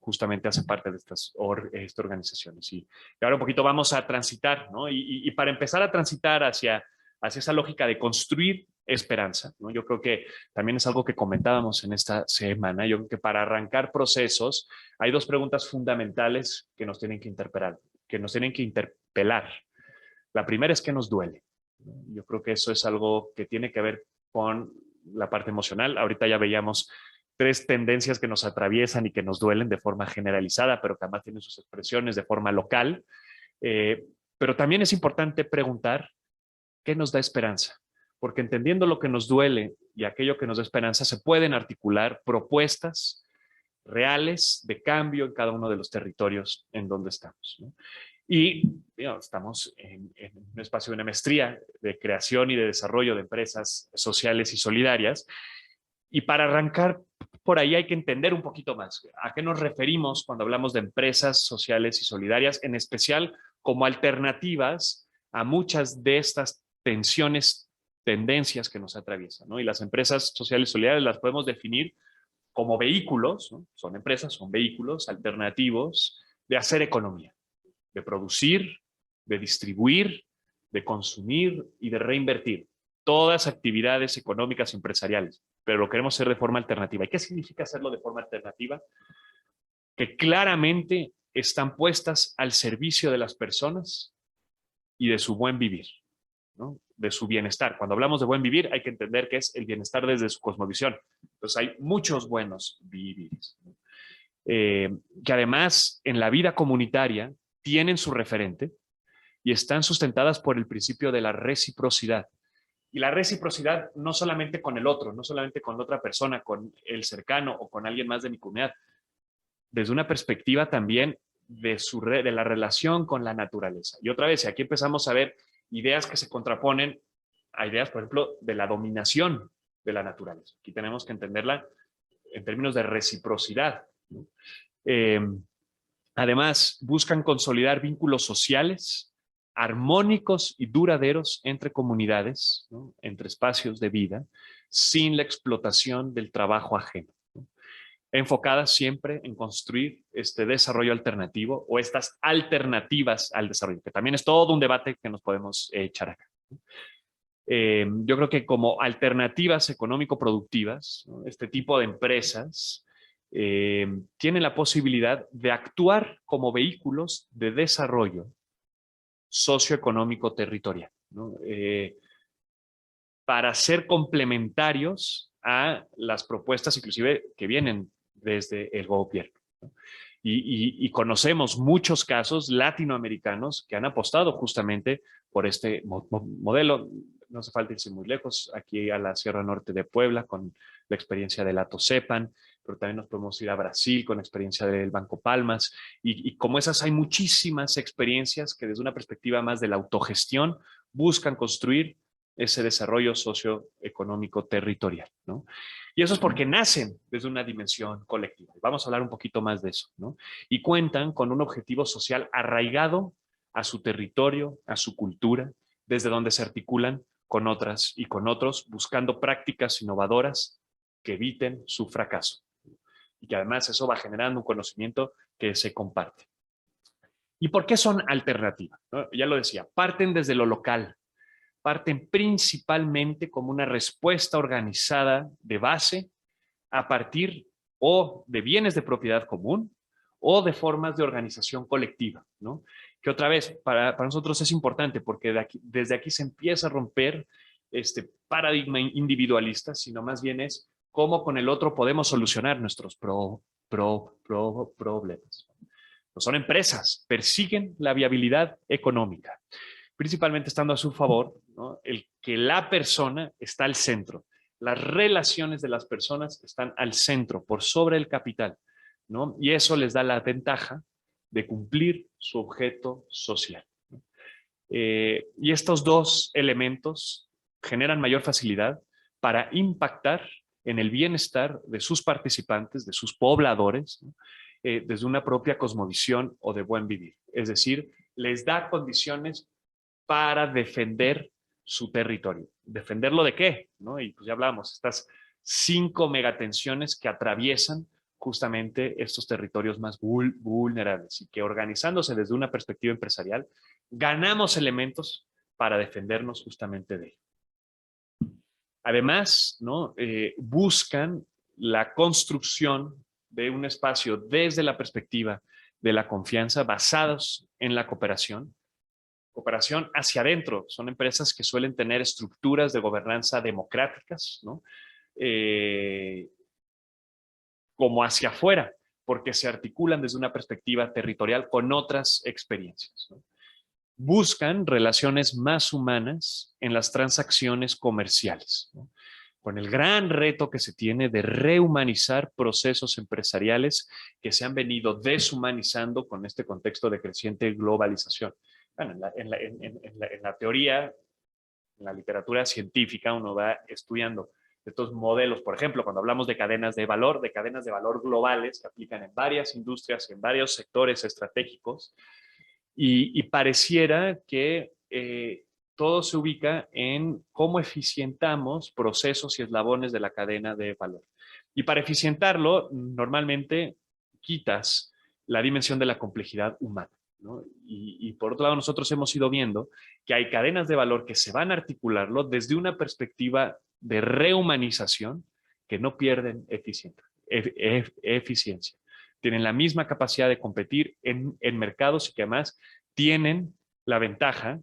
justamente hacen parte de estas organizaciones. Y ahora un poquito vamos a transitar, ¿no? Y para empezar a transitar hacia esa lógica de construir esperanza, ¿no? Yo creo que también es algo que comentábamos en esta semana. Yo creo que para arrancar procesos hay dos preguntas fundamentales que nos tienen que interpelar. La primera es: ¿qué nos duele? Yo creo que eso es algo que tiene que ver con la parte emocional. Ahorita ya veíamos tres tendencias que nos atraviesan y que nos duelen de forma generalizada, pero que además tienen sus expresiones de forma local. Pero también es importante preguntar qué nos da esperanza, porque entendiendo lo que nos duele y aquello que nos da esperanza, se pueden articular propuestas reales de cambio en cada uno de los territorios en donde estamos, ¿no? Y estamos en un espacio de una maestría de creación y de desarrollo de empresas sociales y solidarias. Y para arrancar por ahí hay que entender un poquito más a qué nos referimos cuando hablamos de empresas sociales y solidarias, en especial como alternativas a muchas de estas tendencias que nos atraviesan, ¿no? Y las empresas sociales y solidarias las podemos definir como vehículos, ¿no? Son empresas, son vehículos alternativos de hacer economía, de producir, de distribuir, de consumir y de reinvertir. Todas actividades económicas y empresariales, pero lo queremos hacer de forma alternativa. ¿Y qué significa hacerlo de forma alternativa? Que claramente están puestas al servicio de las personas y de su buen vivir, ¿no?, de su bienestar. Cuando hablamos de buen vivir, hay que entender que es el bienestar desde su cosmovisión. Entonces hay muchos buenos vivires, ¿no?, que además en la vida comunitaria tienen su referente y están sustentadas por el principio de la reciprocidad. Y la reciprocidad no solamente con el otro, no solamente con otra persona, con el cercano o con alguien más de mi comunidad, desde una perspectiva también de la relación con la naturaleza. Y otra vez, aquí empezamos a ver ideas que se contraponen a ideas, por ejemplo, de la dominación de la naturaleza. Aquí tenemos que entenderla en términos de reciprocidad, ¿no? Además, buscan consolidar vínculos sociales armónicos y duraderos entre comunidades, ¿no?, entre espacios de vida, sin la explotación del trabajo ajeno, ¿no?, enfocadas siempre en construir este desarrollo alternativo o estas alternativas al desarrollo, que también es todo un debate que nos podemos echar acá, ¿no? Yo creo que como alternativas económico-productivas, ¿no?, este tipo de empresas tienen la posibilidad de actuar como vehículos de desarrollo socioeconómico territorial, ¿no?, para ser complementarios a las propuestas inclusive que vienen desde el gobierno, ¿no? Y conocemos muchos casos latinoamericanos que han apostado justamente por este modelo. No hace falta irse muy lejos, aquí a la Sierra Norte de Puebla con la experiencia del Atosepan, pero también nos podemos ir a Brasil con la experiencia del Banco Palmas, y como esas hay muchísimas experiencias que desde una perspectiva más de la autogestión buscan construir ese desarrollo socioeconómico territorial, ¿no? Y eso es porque nacen desde una dimensión colectiva. Vamos a hablar un poquito más de eso, ¿no? Y cuentan con un objetivo social arraigado a su territorio, a su cultura, desde donde se articulan con otras y con otros, buscando prácticas innovadoras que eviten su fracaso. Y que además eso va generando un conocimiento que se comparte. ¿Y por qué son alternativas? ¿No? Ya lo decía, parten desde lo local, parten principalmente como una respuesta organizada de base a partir o de bienes de propiedad común o de formas de organización colectiva, ¿no? Que otra vez, para nosotros es importante porque desde aquí se empieza a romper este paradigma individualista, sino más bien es cómo con el otro podemos solucionar nuestros problemas. No son empresas, persiguen la viabilidad económica, principalmente estando a su favor, ¿no? El que la persona está al centro. Las relaciones de las personas están al centro, por sobre el capital, ¿no? Y eso les da la ventaja de cumplir su objeto social, ¿no? Y estos dos elementos generan mayor facilidad para impactar en el bienestar de sus participantes, de sus pobladores, ¿no? Desde una propia cosmovisión o de buen vivir. Es decir, les da condiciones para defender su territorio. ¿Defenderlo de qué? ¿No? Y pues ya hablamos, estas 5 megatensiones que atraviesan justamente estos territorios más vulnerables y que organizándose desde una perspectiva empresarial, ganamos elementos para defendernos justamente de ello. Además, ¿no? Buscan la construcción de un espacio desde la perspectiva de la confianza basados en la cooperación hacia adentro. Son empresas que suelen tener estructuras de gobernanza democráticas, ¿no? Como hacia afuera, porque se articulan desde una perspectiva territorial con otras experiencias, ¿no? Buscan relaciones más humanas en las transacciones comerciales, ¿no? Con el gran reto que se tiene de rehumanizar procesos empresariales que se han venido deshumanizando con este contexto de creciente globalización. Bueno, en la teoría, en la literatura científica, uno va estudiando estos modelos, por ejemplo, cuando hablamos de cadenas de valor globales que aplican en varias industrias, en varios sectores estratégicos, y pareciera que todo se ubica en cómo eficientamos procesos y eslabones de la cadena de valor. Y para eficientarlo, normalmente quitas la dimensión de la complejidad humana, ¿no? Y por otro lado, nosotros hemos ido viendo que hay cadenas de valor que se van a articularlo desde una perspectiva de rehumanización que no pierden eficiencia. Tienen la misma capacidad de competir en mercados y que además tienen la ventaja,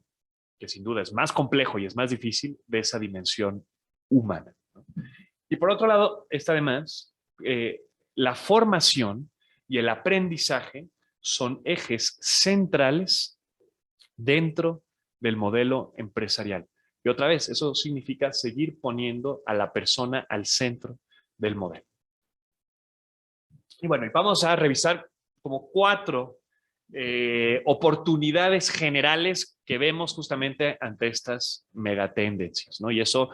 que sin duda es más complejo y es más difícil, de esa dimensión humana, ¿no? Y por otro lado, está además la formación y el aprendizaje son ejes centrales dentro del modelo empresarial. Y otra vez, eso significa seguir poniendo a la persona al centro del modelo. Y bueno, y vamos a revisar como 4 oportunidades generales que vemos justamente ante estas megatendencias, ¿no? Y eso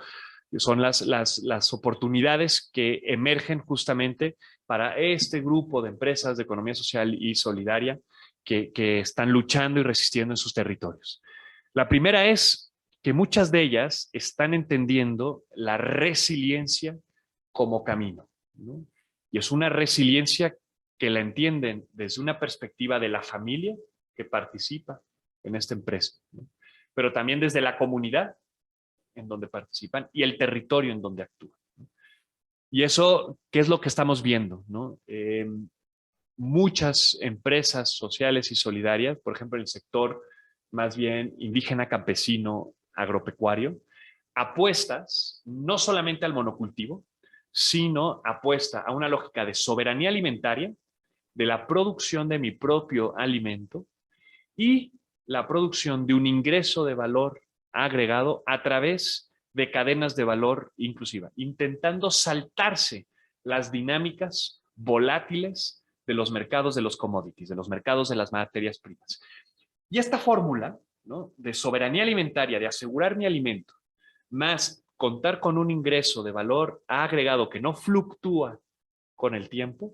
son las oportunidades que emergen justamente para este grupo de empresas de economía social y solidaria que están luchando y resistiendo en sus territorios. La primera es que muchas de ellas están entendiendo la resiliencia como camino, ¿no? Y es una resiliencia que la entienden desde una perspectiva de la familia que participa en esta empresa, ¿no? Pero también desde la comunidad en donde participan y el territorio en donde actúan, ¿no? Y eso, ¿qué es lo que estamos viendo, ¿no? Muchas empresas sociales y solidarias, por ejemplo, en el sector más bien indígena, campesino, agropecuario, apuestas no solamente al monocultivo, sino apuesta a una lógica de soberanía alimentaria, de la producción de mi propio alimento y la producción de un ingreso de valor agregado a través de cadenas de valor inclusiva, intentando saltarse las dinámicas volátiles de los mercados de los commodities, de los mercados de las materias primas. Y esta fórmula, ¿no?, de soberanía alimentaria, de asegurar mi alimento, más contar con un ingreso de valor agregado que no fluctúa con el tiempo,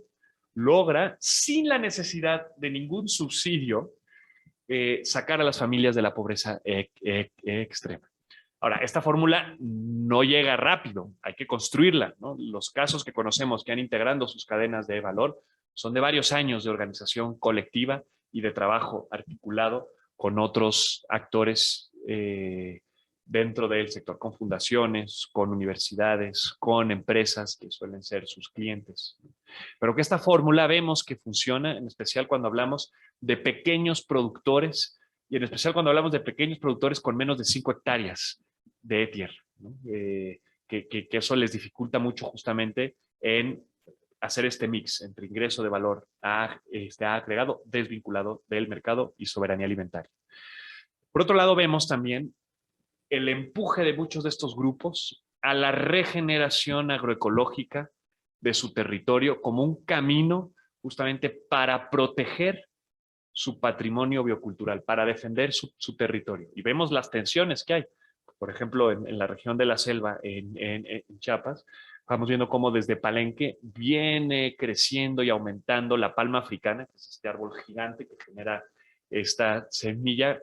logra, sin la necesidad de ningún subsidio, sacar a las familias de la pobreza extrema. Ahora, esta fórmula no llega rápido, hay que construirla, ¿no? Los casos que conocemos que han integrado sus cadenas de valor son de varios años de organización colectiva y de trabajo articulado con otros actores dentro del sector, con fundaciones, con universidades, con empresas que suelen ser sus clientes. Pero que esta fórmula vemos que funciona, en especial cuando hablamos de pequeños productores y en especial cuando hablamos de pequeños productores con menos de 5 hectáreas de tierra, ¿no? Que eso les dificulta mucho justamente en hacer este mix entre ingreso de valor agregado, desvinculado del mercado y soberanía alimentaria. Por otro lado, vemos también el empuje de muchos de estos grupos a la regeneración agroecológica de su territorio como un camino justamente para proteger su patrimonio biocultural, para defender su territorio. Y vemos las tensiones que hay. Por ejemplo, en la región de la selva, en Chiapas, vamos viendo cómo desde Palenque viene creciendo y aumentando la palma africana, que es este árbol gigante que genera esta semilla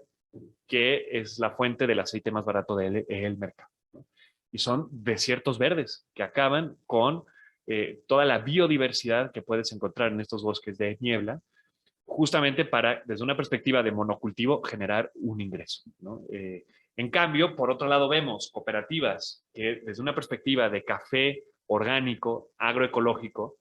que es la fuente del aceite más barato del mercado, ¿no? Y son desiertos verdes que acaban con toda la biodiversidad que puedes encontrar en estos bosques de niebla, justamente para, desde una perspectiva de monocultivo, generar un ingreso, ¿no? En cambio, por otro lado, vemos cooperativas que desde una perspectiva de café orgánico, agroecológico,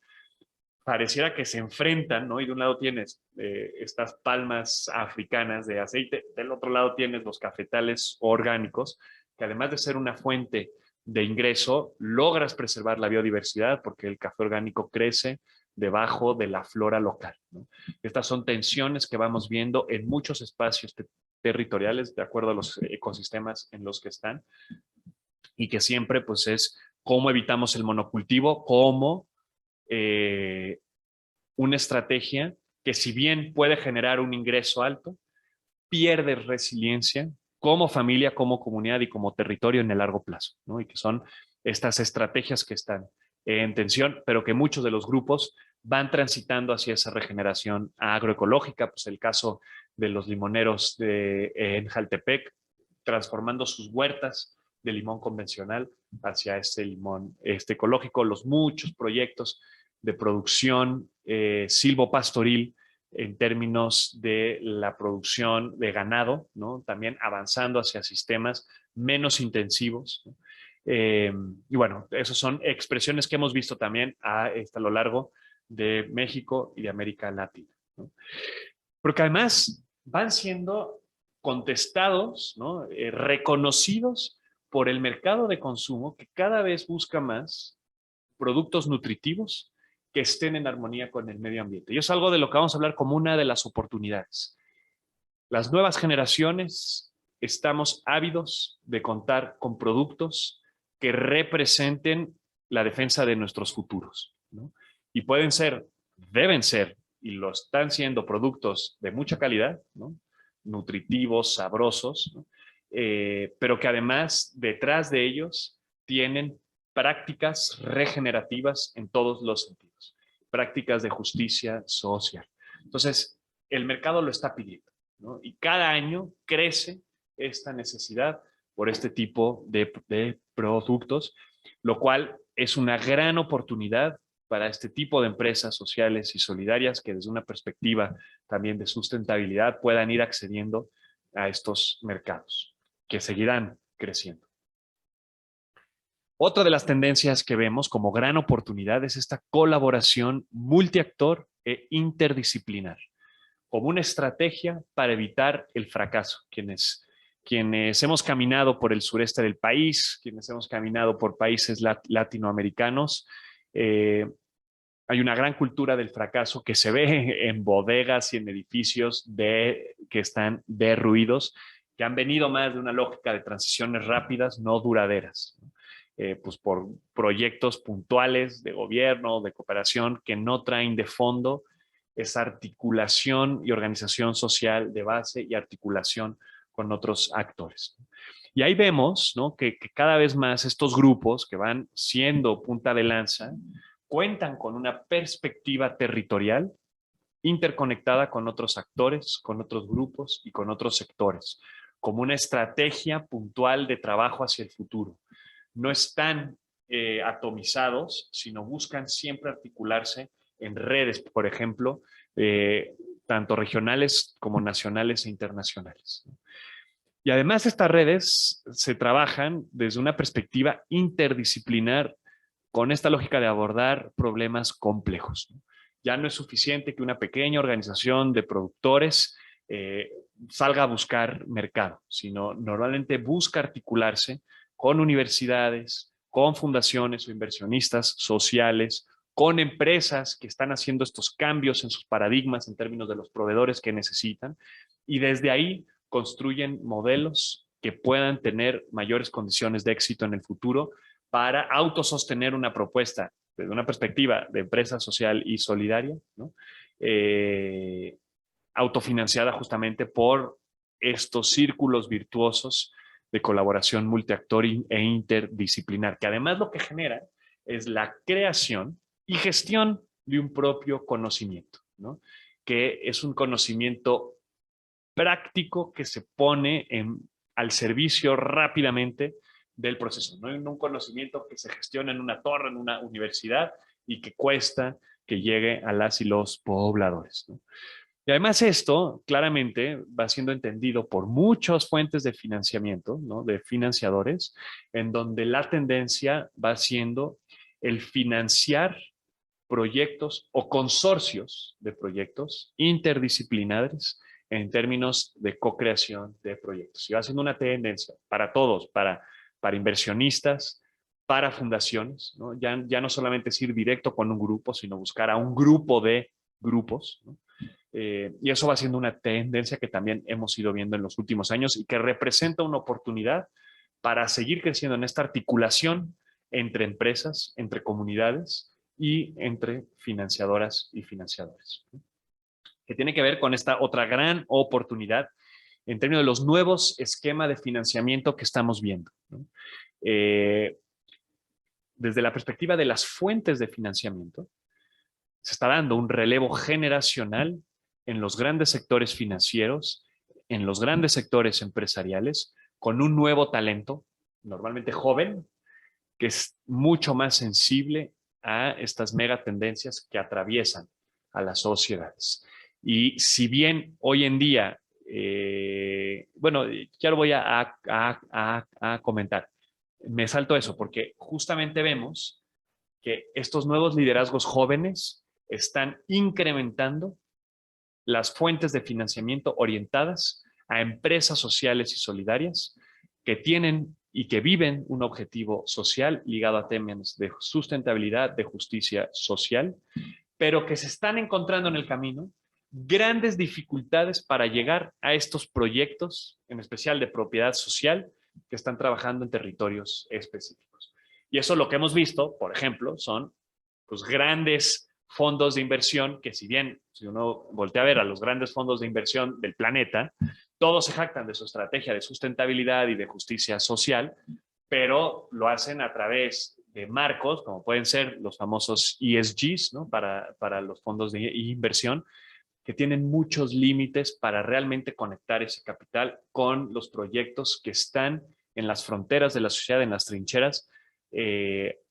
pareciera que se enfrentan, ¿no? Y de un lado tienes estas palmas africanas de aceite, del otro lado tienes los cafetales orgánicos, que además de ser una fuente de ingreso, logras preservar la biodiversidad porque el café orgánico crece debajo de la flora local, ¿no? Estas son tensiones que vamos viendo en muchos espacios territoriales de acuerdo a los ecosistemas en los que están y que siempre pues es cómo evitamos el monocultivo, cómo una estrategia que si bien puede generar un ingreso alto, pierde resiliencia como familia, como comunidad y como territorio en el largo plazo, ¿no? Y que son estas estrategias que están en tensión, pero que muchos de los grupos van transitando hacia esa regeneración agroecológica, pues el caso de los limoneros en Jaltepec, transformando sus huertas de limón convencional hacia este limón ecológico, los muchos proyectos de producción silvopastoril en términos de la producción de ganado, ¿no? También avanzando hacia sistemas menos intensivos, ¿no? Y bueno, esas son expresiones que hemos visto también a lo largo de México y de América Latina, ¿no? Porque además van siendo contestados, ¿no? Reconocidos por el mercado de consumo que cada vez busca más productos nutritivos que estén en armonía con el medio ambiente. Y es algo de lo que vamos a hablar como una de las oportunidades. Las nuevas generaciones estamos ávidos de contar con productos que representen la defensa de nuestros futuros, ¿no? Y pueden ser, deben ser, y lo están siendo productos de mucha calidad, ¿no? Nutritivos, sabrosos, ¿no? Pero que además detrás de ellos tienen prácticas regenerativas en todos los sentidos, prácticas de justicia social. Entonces, el mercado lo está pidiendo, ¿no? Y cada año crece esta necesidad por este tipo de productos, lo cual es una gran oportunidad para este tipo de empresas sociales y solidarias que desde una perspectiva también de sustentabilidad puedan ir accediendo a estos mercados, que seguirán creciendo. Otra de las tendencias que vemos como gran oportunidad es esta colaboración multiactor e interdisciplinar, como una estrategia para evitar el fracaso. Quienes hemos caminado por el sureste del país, quienes hemos caminado por países latinoamericanos, hay una gran cultura del fracaso que se ve en bodegas y en edificios que están derruidos, que han venido más de una lógica de transiciones rápidas, no duraderas, ¿no? pues por proyectos puntuales de gobierno, de cooperación, que no traen de fondo esa articulación y organización social de base y articulación con otros actores. Y ahí vemos, ¿no?, que cada vez más estos grupos que van siendo punta de lanza cuentan con una perspectiva territorial interconectada con otros actores, con otros grupos y con otros sectores, como una estrategia puntual de trabajo hacia el futuro. No están atomizados, sino buscan siempre articularse en redes, por ejemplo, tanto regionales como nacionales e internacionales. Y además estas redes se trabajan desde una perspectiva interdisciplinar con esta lógica de abordar problemas complejos. Ya no es suficiente que una pequeña organización de productores salga a buscar mercado, sino normalmente busca articularse con universidades, con fundaciones o inversionistas sociales, con empresas que están haciendo estos cambios en sus paradigmas en términos de los proveedores que necesitan, y desde ahí construyen modelos que puedan tener mayores condiciones de éxito en el futuro para autosostener una propuesta desde una perspectiva de empresa social y solidaria, ¿no? Autofinanciada justamente por estos círculos virtuosos de colaboración multiactor e interdisciplinar, que además lo que genera es la creación y gestión de un propio conocimiento, ¿no?, que es un conocimiento práctico que se pone al servicio rápidamente del proceso. No hay un conocimiento que se gestiona en una torre, en una universidad, y que cuesta que llegue a las y los pobladores, ¿no? Y además esto claramente va siendo entendido por muchas fuentes de financiamiento, ¿no?, de financiadores, en donde la tendencia va siendo el financiar proyectos o consorcios de proyectos interdisciplinares en términos de co-creación de proyectos. Y va siendo una tendencia para todos, para inversionistas, para fundaciones, ¿no? Ya no solamente es ir directo con un grupo, sino buscar a un grupo de grupos, ¿no? Y eso va siendo una tendencia que también hemos ido viendo en los últimos años y que representa una oportunidad para seguir creciendo en esta articulación entre empresas, entre comunidades y entre financiadoras y financiadores, ¿no?, que tiene que ver con esta otra gran oportunidad en términos de los nuevos esquemas de financiamiento que estamos viendo, ¿no? Desde la perspectiva de las fuentes de financiamiento, se está dando un relevo generacional en los grandes sectores financieros, en los grandes sectores empresariales, con un nuevo talento, normalmente joven, que es mucho más sensible a estas megatendencias que atraviesan a las sociedades. Y si bien hoy en día, bueno, ya lo voy a comentar, me salto eso porque justamente vemos que estos nuevos liderazgos jóvenes están incrementando las fuentes de financiamiento orientadas a empresas sociales y solidarias que tienen y que viven un objetivo social ligado a temas de sustentabilidad, de justicia social, pero que se están encontrando en el camino grandes dificultades para llegar a estos proyectos, en especial de propiedad social, que están trabajando en territorios específicos. Y eso lo que hemos visto, por ejemplo, son pues grandes fondos de inversión que, si bien si uno voltea a ver a los grandes fondos de inversión del planeta, todos se jactan de su estrategia de sustentabilidad y de justicia social, pero lo hacen a través de marcos, como pueden ser los famosos ESGs, ¿no?, para los fondos de inversión, que tienen muchos límites para realmente conectar ese capital con los proyectos que están en las fronteras de la sociedad, en las trincheras,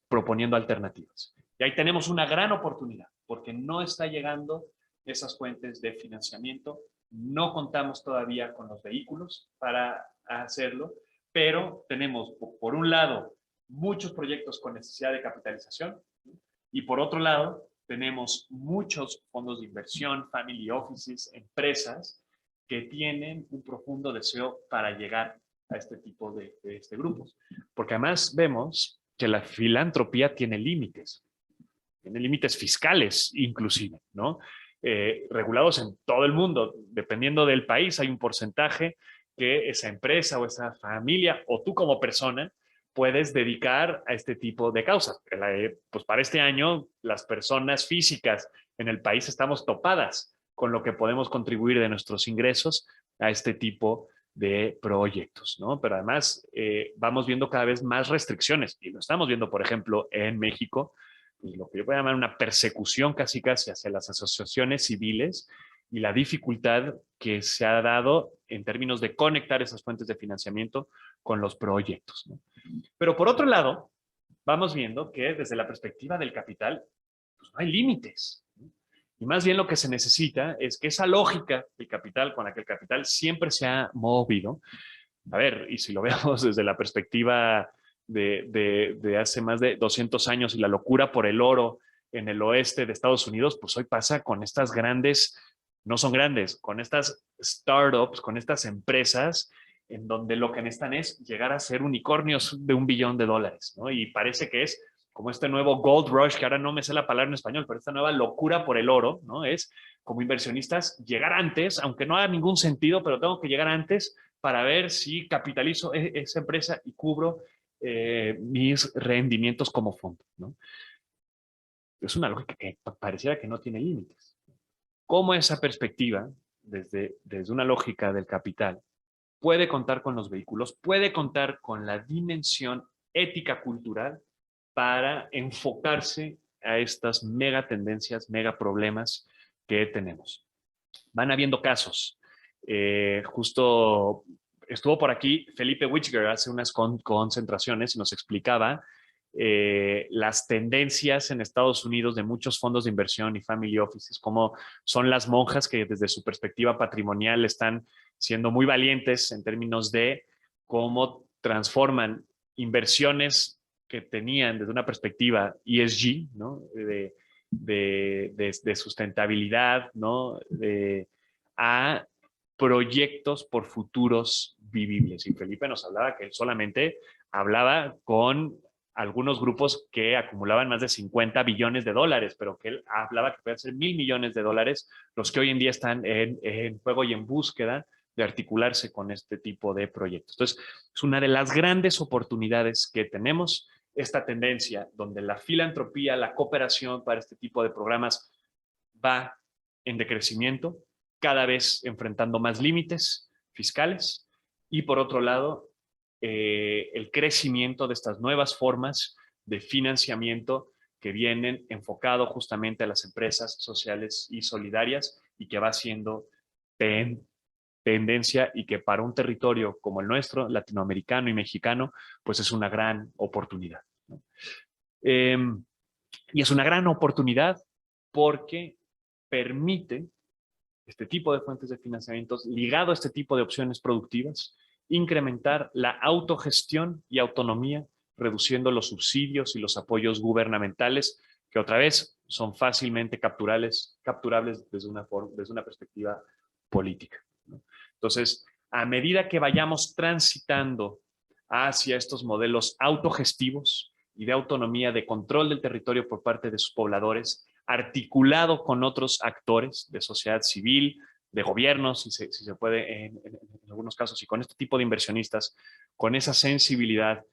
proponiendo alternativas. Y ahí tenemos una gran oportunidad, porque no está llegando esas fuentes de financiamiento, no contamos todavía con los vehículos para hacerlo, pero tenemos, por un lado, muchos proyectos con necesidad de capitalización, y por otro lado, tenemos muchos fondos de inversión, family offices, empresas que tienen un profundo deseo para llegar a este tipo de grupos. Porque además vemos que la filantropía tiene límites fiscales inclusive, ¿no? Regulados en todo el mundo. Dependiendo del país, hay un porcentaje que esa empresa o esa familia o tú como persona puedes dedicar a este tipo de causas. Pues para este año, las personas físicas en el país estamos topadas con lo que podemos contribuir de nuestros ingresos a este tipo de proyectos, ¿no? Pero además vamos viendo cada vez más restricciones y lo estamos viendo, por ejemplo, en México, y lo que yo voy a llamar una persecución casi hacia las asociaciones civiles y la dificultad que se ha dado en términos de conectar esas fuentes de financiamiento con los proyectos, ¿no? Pero por otro lado, vamos viendo que desde la perspectiva del capital, pues no hay límites, ¿no? Y más bien lo que se necesita es que esa lógica del capital, con la que el capital siempre se ha movido, a ver, y si lo vemos desde la perspectiva de hace más de 200 años y la locura por el oro en el oeste de Estados Unidos, pues hoy pasa con estas grandes, no son grandes, con estas startups, con estas empresas en donde lo que necesitan es llegar a ser unicornios de $1 billón, ¿no? Y parece que es como este nuevo gold rush, que ahora no me sé la palabra en español, pero esta nueva locura por el oro, ¿no? Es como inversionistas llegar antes, aunque no haga ningún sentido, pero tengo que llegar antes para ver si capitalizo esa empresa y cubro mis rendimientos como fondo, ¿no? Es una lógica que pareciera que no tiene límites. ¿Cómo esa perspectiva, desde una lógica del capital, puede contar con los vehículos, puede contar con la dimensión ética cultural para enfocarse a estas mega tendencias, mega problemas que tenemos? Van habiendo casos. Justo estuvo por aquí Felipe Witschger hace unas concentraciones y nos explicaba las tendencias en Estados Unidos de muchos fondos de inversión y family offices, como son las monjas que desde su perspectiva patrimonial están siendo muy valientes en términos de cómo transforman inversiones que tenían desde una perspectiva ESG, ¿no? de sustentabilidad, ¿no? A proyectos por futuros vivibles. Y Felipe nos hablaba que él solamente hablaba con algunos grupos que acumulaban más de $50 billones, pero que él hablaba que pueden ser $1,000 millones los que hoy en día están en juego y en búsqueda de articularse con este tipo de proyectos. Entonces, es una de las grandes oportunidades que tenemos, esta tendencia donde la filantropía, la cooperación para este tipo de programas va en decrecimiento, cada vez enfrentando más límites fiscales, y por otro lado, el crecimiento de estas nuevas formas de financiamiento que vienen enfocado justamente a las empresas sociales y solidarias y que va siendo tendencia y que para un territorio como el nuestro, latinoamericano y mexicano, pues es una gran oportunidad, ¿no? Y es una gran oportunidad porque permite este tipo de fuentes de financiamientos ligado a este tipo de opciones productivas, incrementar la autogestión y autonomía, reduciendo los subsidios y los apoyos gubernamentales, que otra vez son fácilmente capturables desde una perspectiva política, ¿no? Entonces, a medida que vayamos transitando hacia estos modelos autogestivos y de autonomía, de control del territorio por parte de sus pobladores, articulado con otros actores de sociedad civil, de gobiernos, si se puede en algunos casos, y con este tipo de inversionistas, con esa sensibilidad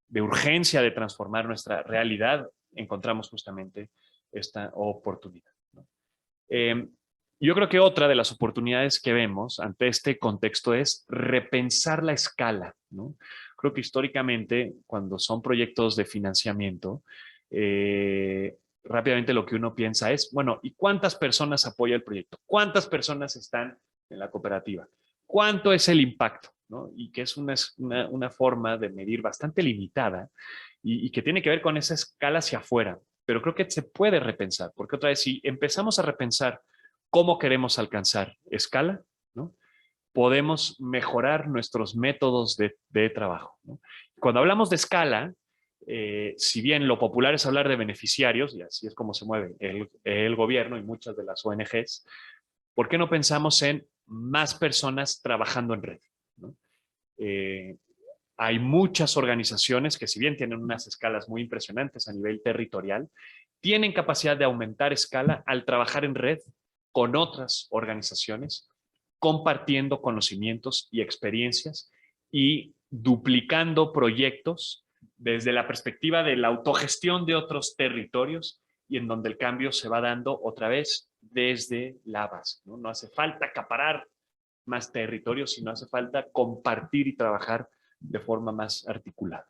de urgencia de transformar nuestra realidad, encontramos justamente esta oportunidad, ¿no? Yo creo que otra de las oportunidades que vemos ante este contexto es repensar la escala, ¿no? Creo que históricamente, cuando son proyectos de financiamiento, rápidamente lo que uno piensa es, bueno, ¿y cuántas personas apoya el proyecto? ¿Cuántas personas están en la cooperativa? ¿Cuánto es el impacto, ¿no? Y que es una forma de medir bastante limitada y que tiene que ver con esa escala hacia afuera. Pero creo que se puede repensar, porque otra vez, si empezamos a repensar cómo queremos alcanzar escala, ¿no? Podemos mejorar nuestros métodos de trabajo, ¿no? Cuando hablamos de escala, si bien lo popular es hablar de beneficiarios, y así es como se mueve el gobierno y muchas de las ONGs, ¿por qué no pensamos en más personas trabajando en red, ¿no? Hay muchas organizaciones que, si bien tienen unas escalas muy impresionantes a nivel territorial, tienen capacidad de aumentar escala al trabajar en red con otras organizaciones, compartiendo conocimientos y experiencias y duplicando proyectos desde la perspectiva de la autogestión de otros territorios y en donde el cambio se va dando otra vez desde la base, ¿no? No hace falta acaparar más territorios, sino hace falta compartir y trabajar de forma más articulada.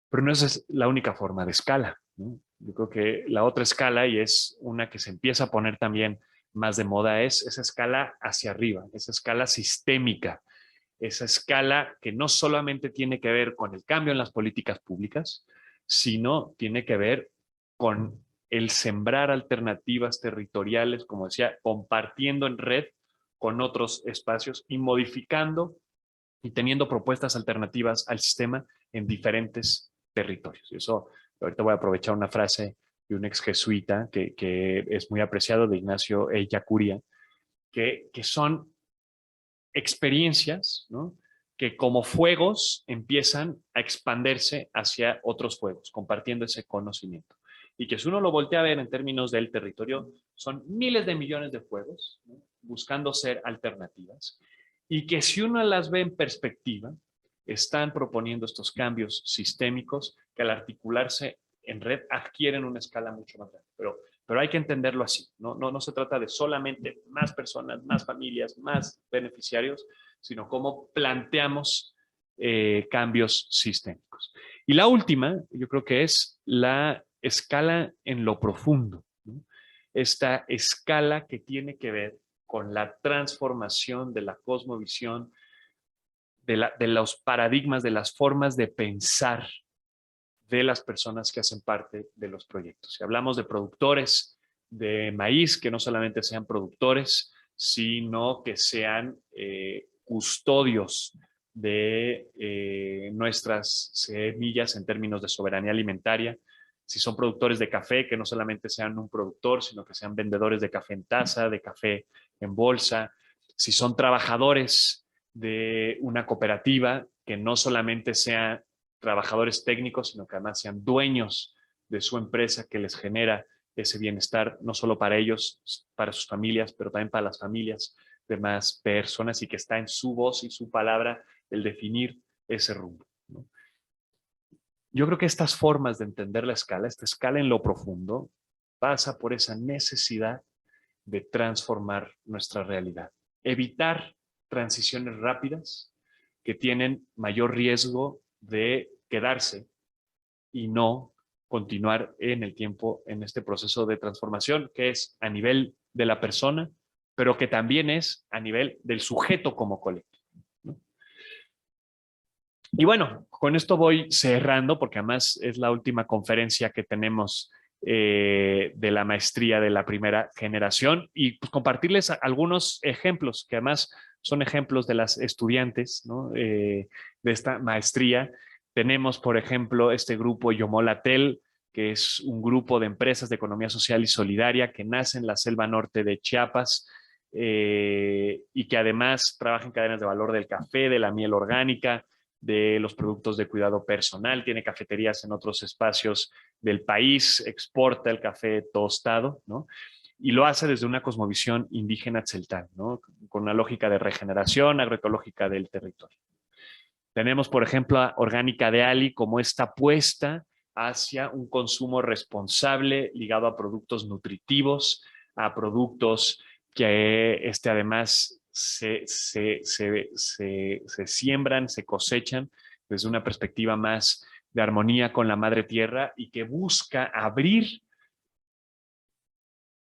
Pero no esa es la única forma de escala, ¿no? Yo creo que la otra escala, y es una que se empieza a poner también más de moda, es esa escala hacia arriba, esa escala sistémica, esa escala que no solamente tiene que ver con el cambio en las políticas públicas, sino tiene que ver con el sembrar alternativas territoriales, como decía, compartiendo en red con otros espacios y modificando y teniendo propuestas alternativas al sistema en diferentes territorios. Y eso, ahorita voy a aprovechar una frase de un ex jesuita que es muy apreciado, de Ignacio Ellacuría, que son experiencias, ¿no?, que como fuegos empiezan a expandirse hacia otros fuegos, compartiendo ese conocimiento. Y que si uno lo voltea a ver en términos del territorio, son miles de millones de fuegos, ¿no?, buscando ser alternativas. Y que si uno las ve en perspectiva, están proponiendo estos cambios sistémicos que al articularse en red adquieren una escala mucho más grande. Pero hay que entenderlo así. No se trata de solamente más personas, más familias, más beneficiarios, sino cómo planteamos cambios sistémicos. Y la última, yo creo que es la escala en lo profundo, ¿no? Esta escala que tiene que ver con la transformación de la cosmovisión, de los paradigmas, de las formas de pensar de las personas que hacen parte de los proyectos. Si hablamos de productores de maíz, que no solamente sean productores, sino que sean custodios de nuestras semillas en términos de soberanía alimentaria. Si son productores de café, que no solamente sean un productor, sino que sean vendedores de café en taza, de café en bolsa. Si son trabajadores de una cooperativa, que no solamente sean trabajadores técnicos, sino que además sean dueños de su empresa que les genera ese bienestar, no solo para ellos, para sus familias, pero también para las familias de más personas, y que está en su voz y su palabra el definir ese rumbo, ¿no? Yo creo que estas formas de entender la escala, esta escala en lo profundo, pasa por esa necesidad de transformar nuestra realidad. Evitar transiciones rápidas que tienen mayor riesgo de quedarse y no continuar en el tiempo en este proceso de transformación que es a nivel de la persona, pero que también es a nivel del sujeto como colectivo, ¿no? Y bueno, con esto voy cerrando porque además es la última conferencia que tenemos de la maestría de la primera generación, y pues compartirles algunos ejemplos que además son ejemplos de las estudiantes, ¿no?, de esta maestría. Tenemos, por ejemplo, este grupo Yomolatel, que es un grupo de empresas de economía social y solidaria que nace en la selva norte de Chiapas, y que además trabaja en cadenas de valor del café, de la miel orgánica, de los productos de cuidado personal, tiene cafeterías en otros espacios del país, exporta el café tostado, ¿no? Y lo hace desde una cosmovisión indígena tzeltal, ¿no?, con una lógica de regeneración agroecológica del territorio. Tenemos, por ejemplo, a Orgánica de Ali como esta apuesta hacia un consumo responsable ligado a productos nutritivos, a productos que además se siembran, se cosechan desde una perspectiva más de armonía con la madre tierra, y que busca abrir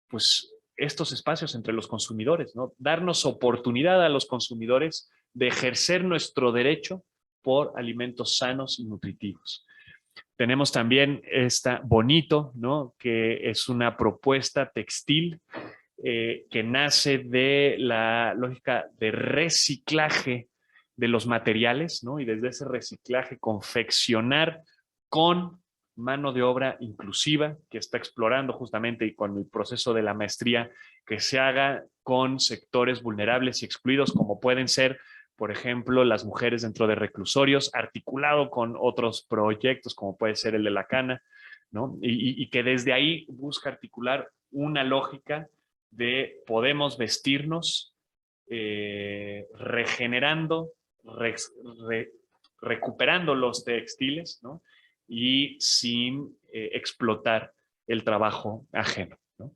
pues estos espacios entre los consumidores, ¿no?, darnos oportunidad a los consumidores de ejercer nuestro derecho por alimentos sanos y nutritivos. Tenemos también esta Bonito, ¿no?, que es una propuesta textil que nace de la lógica de reciclaje de los materiales, ¿no?, y desde ese reciclaje confeccionar con mano de obra inclusiva, que está explorando justamente, y con el proceso de la maestría, que se haga con sectores vulnerables y excluidos, como pueden ser, por ejemplo, las mujeres dentro de reclusorios, articulado con otros proyectos, como puede ser el de la cana, ¿no?, y que desde ahí busca articular una lógica de podemos vestirnos regenerando, recuperando los textiles, ¿no? Y sin explotar el trabajo ajeno, ¿no?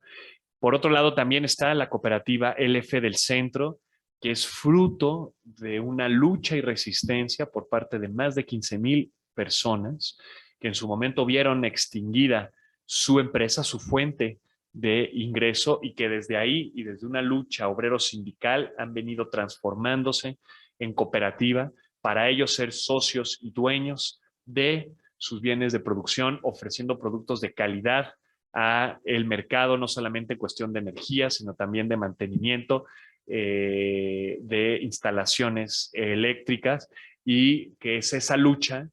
Por otro lado, también está la cooperativa LF del Centro, que es fruto de una lucha y resistencia por parte de más de 15,000 personas que en su momento vieron extinguida su empresa, su fuente de ingreso, y que desde ahí y desde una lucha obrero-sindical han venido transformándose en cooperativa para ellos ser socios y dueños de sus bienes de producción, ofreciendo productos de calidad a el mercado, no solamente en cuestión de energía, sino también de mantenimiento de instalaciones eléctricas, y que es esa lucha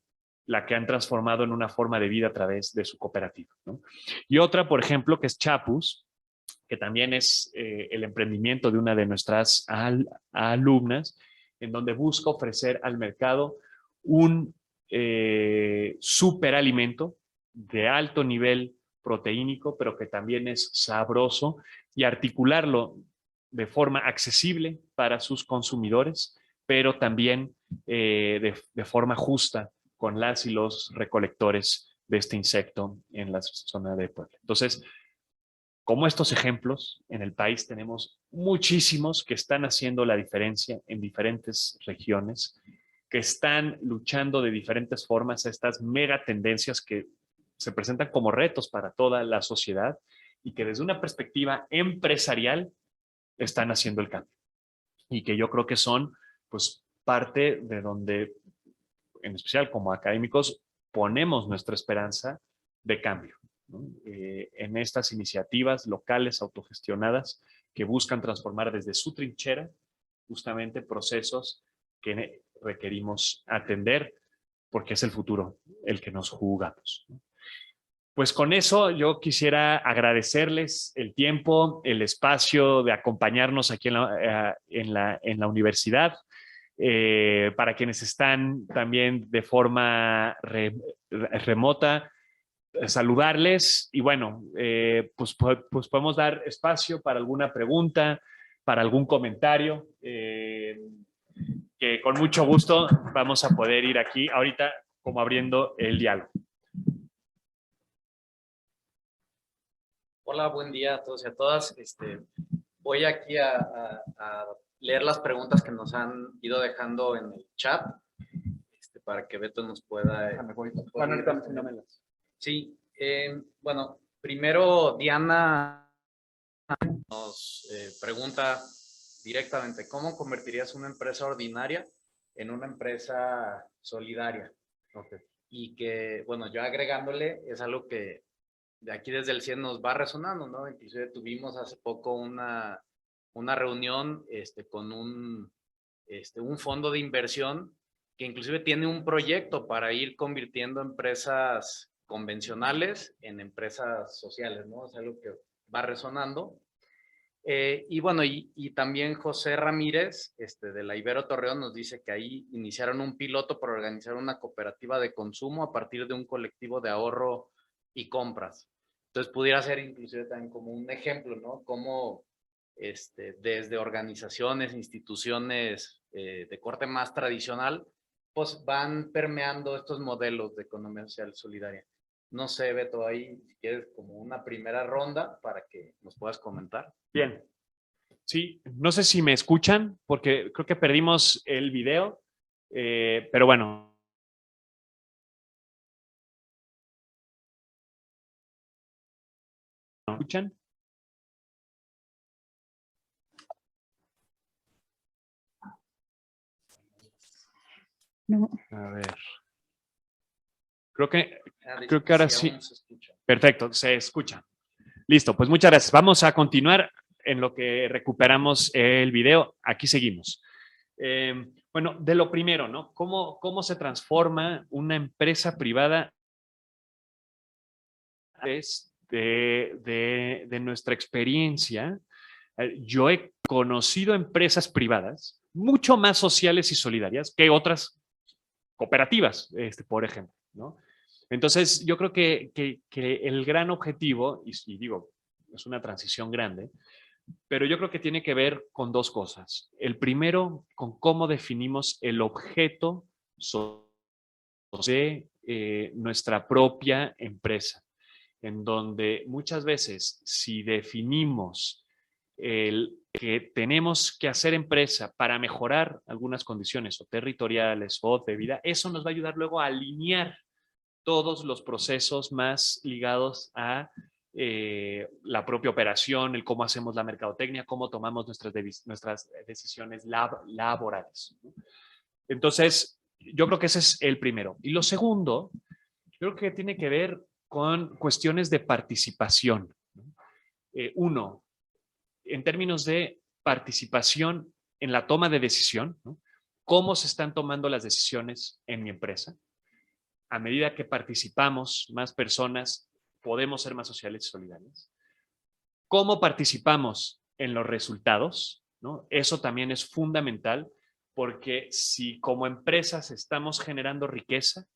la que han transformado en una forma de vida a través de su cooperativa, ¿no? Y otra, por ejemplo, que es Chapus, que también es el emprendimiento de una de nuestras alumnas, en donde busca ofrecer al mercado un superalimento de alto nivel proteínico, pero que también es sabroso, y articularlo de forma accesible para sus consumidores, pero también de forma justa con las y los recolectores de este insecto en la zona de Puebla. Entonces, como estos ejemplos, en el país tenemos muchísimos que están haciendo la diferencia en diferentes regiones, que están luchando de diferentes formas a estas mega tendencias que se presentan como retos para toda la sociedad, y que desde una perspectiva empresarial están haciendo el cambio. Y que yo creo que son, pues, parte de donde, en especial como académicos, ponemos nuestra esperanza de cambio, ¿no? En estas iniciativas locales autogestionadas que buscan transformar desde su trinchera justamente procesos que requerimos atender, porque es el futuro el que nos jugamos, ¿no? Pues con eso yo quisiera agradecerles el tiempo, el espacio de acompañarnos aquí en la universidad. Para quienes están también de forma remota, saludarles, y bueno, pues podemos dar espacio para alguna pregunta, para algún comentario, que con mucho gusto vamos a poder ir aquí ahorita como abriendo el diálogo. Hola, buen día a todos y a todas. Voy aquí a leer las preguntas que nos han ido dejando en el chat, para que Beto nos pueda... Sí, bueno, primero Diana nos pregunta directamente, ¿cómo convertirías una empresa ordinaria en una empresa solidaria? Okay. Y que, bueno, yo agregándole, es algo que de aquí desde el 100 nos va resonando, ¿no? Inclusive tuvimos hace poco una reunión con un fondo de inversión que inclusive tiene un proyecto para ir convirtiendo empresas convencionales en empresas sociales, ¿no? Es algo que va resonando. Y bueno, y también José Ramírez, de la Ibero Torreón, nos dice que ahí iniciaron un piloto para organizar una cooperativa de consumo a partir de un colectivo de ahorro y compras. Entonces pudiera ser inclusive también como un ejemplo, ¿no? Cómo desde organizaciones, instituciones de corte más tradicional, pues van permeando estos modelos de economía social solidaria. No sé, Beto, ahí si quieres como una primera ronda para que nos puedas comentar. Bien. Sí, no sé si me escuchan, porque creo que perdimos el video, pero bueno. ¿Me escuchan? No. A ver. Creo que ahora sí. Perfecto, se escucha. Listo, pues muchas gracias. Vamos a continuar en lo que recuperamos el video. Aquí seguimos. Bueno, de lo primero, ¿no? ¿Cómo se transforma una empresa privada de nuestra experiencia? Yo he conocido empresas privadas mucho más sociales y solidarias que otras cooperativas, por ejemplo, ¿no? Entonces, yo creo que el gran objetivo, y digo, es una transición grande, pero yo creo que tiene que ver con dos cosas. El primero, con cómo definimos el objeto social de nuestra propia empresa, en donde muchas veces si definimos el que tenemos que hacer empresa para mejorar algunas condiciones o territoriales o de vida, eso nos va a ayudar luego a alinear todos los procesos más ligados a la propia operación, el cómo hacemos la mercadotecnia, cómo tomamos nuestras decisiones laborales. Entonces, yo creo que ese es el primero. Y lo segundo, creo que tiene que ver con cuestiones de participación. Uno, en términos de participación en la toma de decisión, ¿no? ¿Cómo se están tomando las decisiones en mi empresa? A medida que participamos, más personas, podemos ser más sociales y solidarias. ¿Cómo participamos en los resultados? ¿No? Eso también es fundamental, porque si como empresas estamos generando riqueza,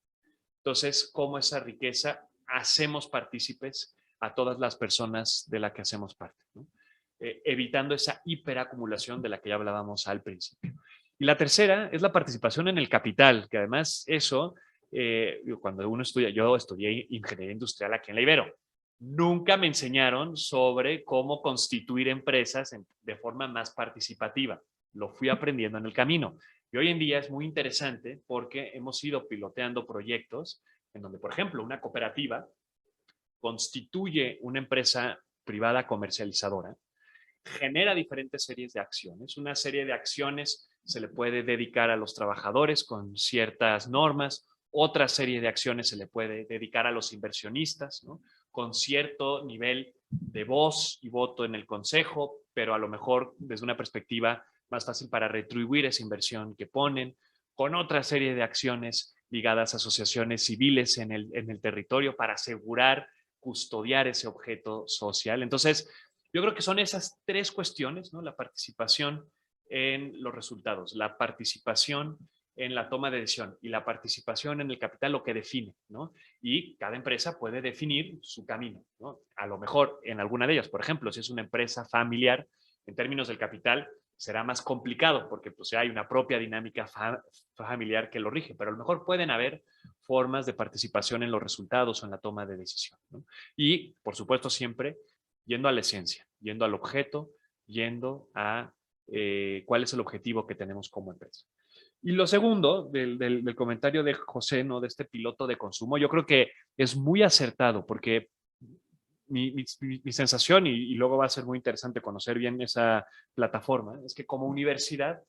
entonces, ¿cómo esa riqueza hacemos partícipes a todas las personas de las que hacemos parte? ¿No? Evitando esa hiperacumulación de la que ya hablábamos al principio. Y la tercera es la participación en el capital, que además eso, cuando uno estudia, yo estudié ingeniería industrial aquí en la Ibero, nunca me enseñaron sobre cómo constituir empresas de forma más participativa. Lo fui aprendiendo en el camino. Y hoy en día es muy interesante porque hemos ido piloteando proyectos en donde, por ejemplo, una cooperativa constituye una empresa privada comercializadora, genera diferentes series de acciones. Una serie de acciones se le puede dedicar a los trabajadores con ciertas normas, otra serie de acciones se le puede dedicar a los inversionistas, ¿no? Con cierto nivel de voz y voto en el consejo, pero a lo mejor desde una perspectiva más fácil para retribuir esa inversión que ponen, con otra serie de acciones ligadas a asociaciones civiles en el territorio para asegurar, custodiar ese objeto social. Entonces, yo creo que son esas tres cuestiones, ¿no? La participación en los resultados, la participación en la toma de decisión y la participación en el capital lo que define, ¿no? Y cada empresa puede definir su camino, ¿no? A lo mejor en alguna de ellas, por ejemplo, si es una empresa familiar, en términos del capital, será más complicado porque pues, hay una propia dinámica familiar que lo rige, pero a lo mejor pueden haber formas de participación en los resultados o en la toma de decisión, ¿no? Y, por supuesto, siempre yendo a la esencia, yendo al objeto, yendo a cuál es el objetivo que tenemos como empresa. Y lo segundo del comentario de José, ¿no? De este piloto de consumo, yo creo que es muy acertado porque mi sensación, y luego va a ser muy interesante conocer bien esa plataforma, es que como universidad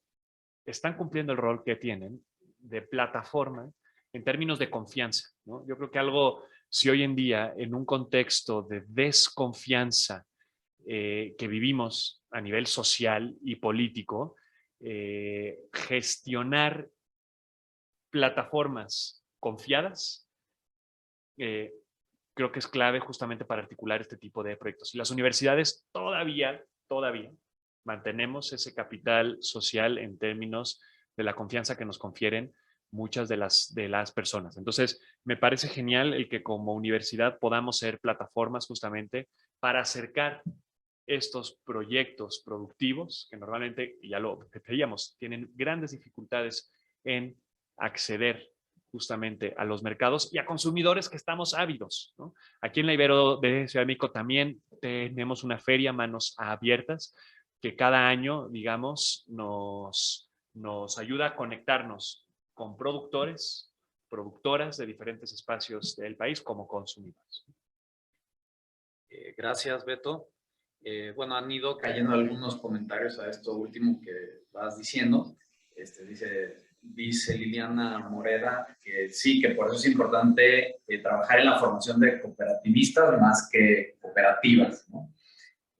están cumpliendo el rol que tienen de plataforma en términos de confianza, ¿no? Yo creo que algo, si hoy en día, en un contexto de desconfianza que vivimos a nivel social y político, gestionar plataformas confiadas, creo que es clave justamente para articular este tipo de proyectos. Y las universidades todavía mantenemos ese capital social en términos de la confianza que nos confieren muchas de las personas. Entonces, me parece genial el que como universidad podamos ser plataformas justamente para acercar estos proyectos productivos que normalmente, ya lo veíamos, tienen grandes dificultades en acceder justamente a los mercados y a consumidores que estamos ávidos, ¿no? Aquí en la Ibero de Ciudad de México también tenemos una feria Manos Abiertas que cada año, digamos, nos ayuda a conectarnos con productores, productoras de diferentes espacios del país como consumidores. Gracias, Beto. Bueno, han ido cayendo algunos comentarios a esto último que vas diciendo. Dice Liliana Moreda que sí, que por eso es importante trabajar en la formación de cooperativistas más que cooperativas, ¿no?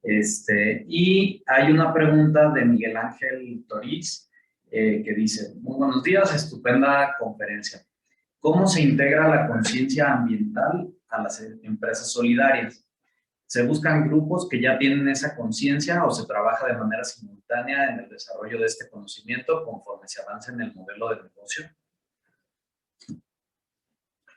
Y hay una pregunta de Miguel Ángel Toriz que dice: muy buenos días, estupenda conferencia. ¿Cómo se integra la conciencia ambiental a las empresas solidarias? ¿Se buscan grupos que ya tienen esa conciencia o se trabaja de manera simultánea en el desarrollo de este conocimiento conforme se avanza en el modelo de negocio?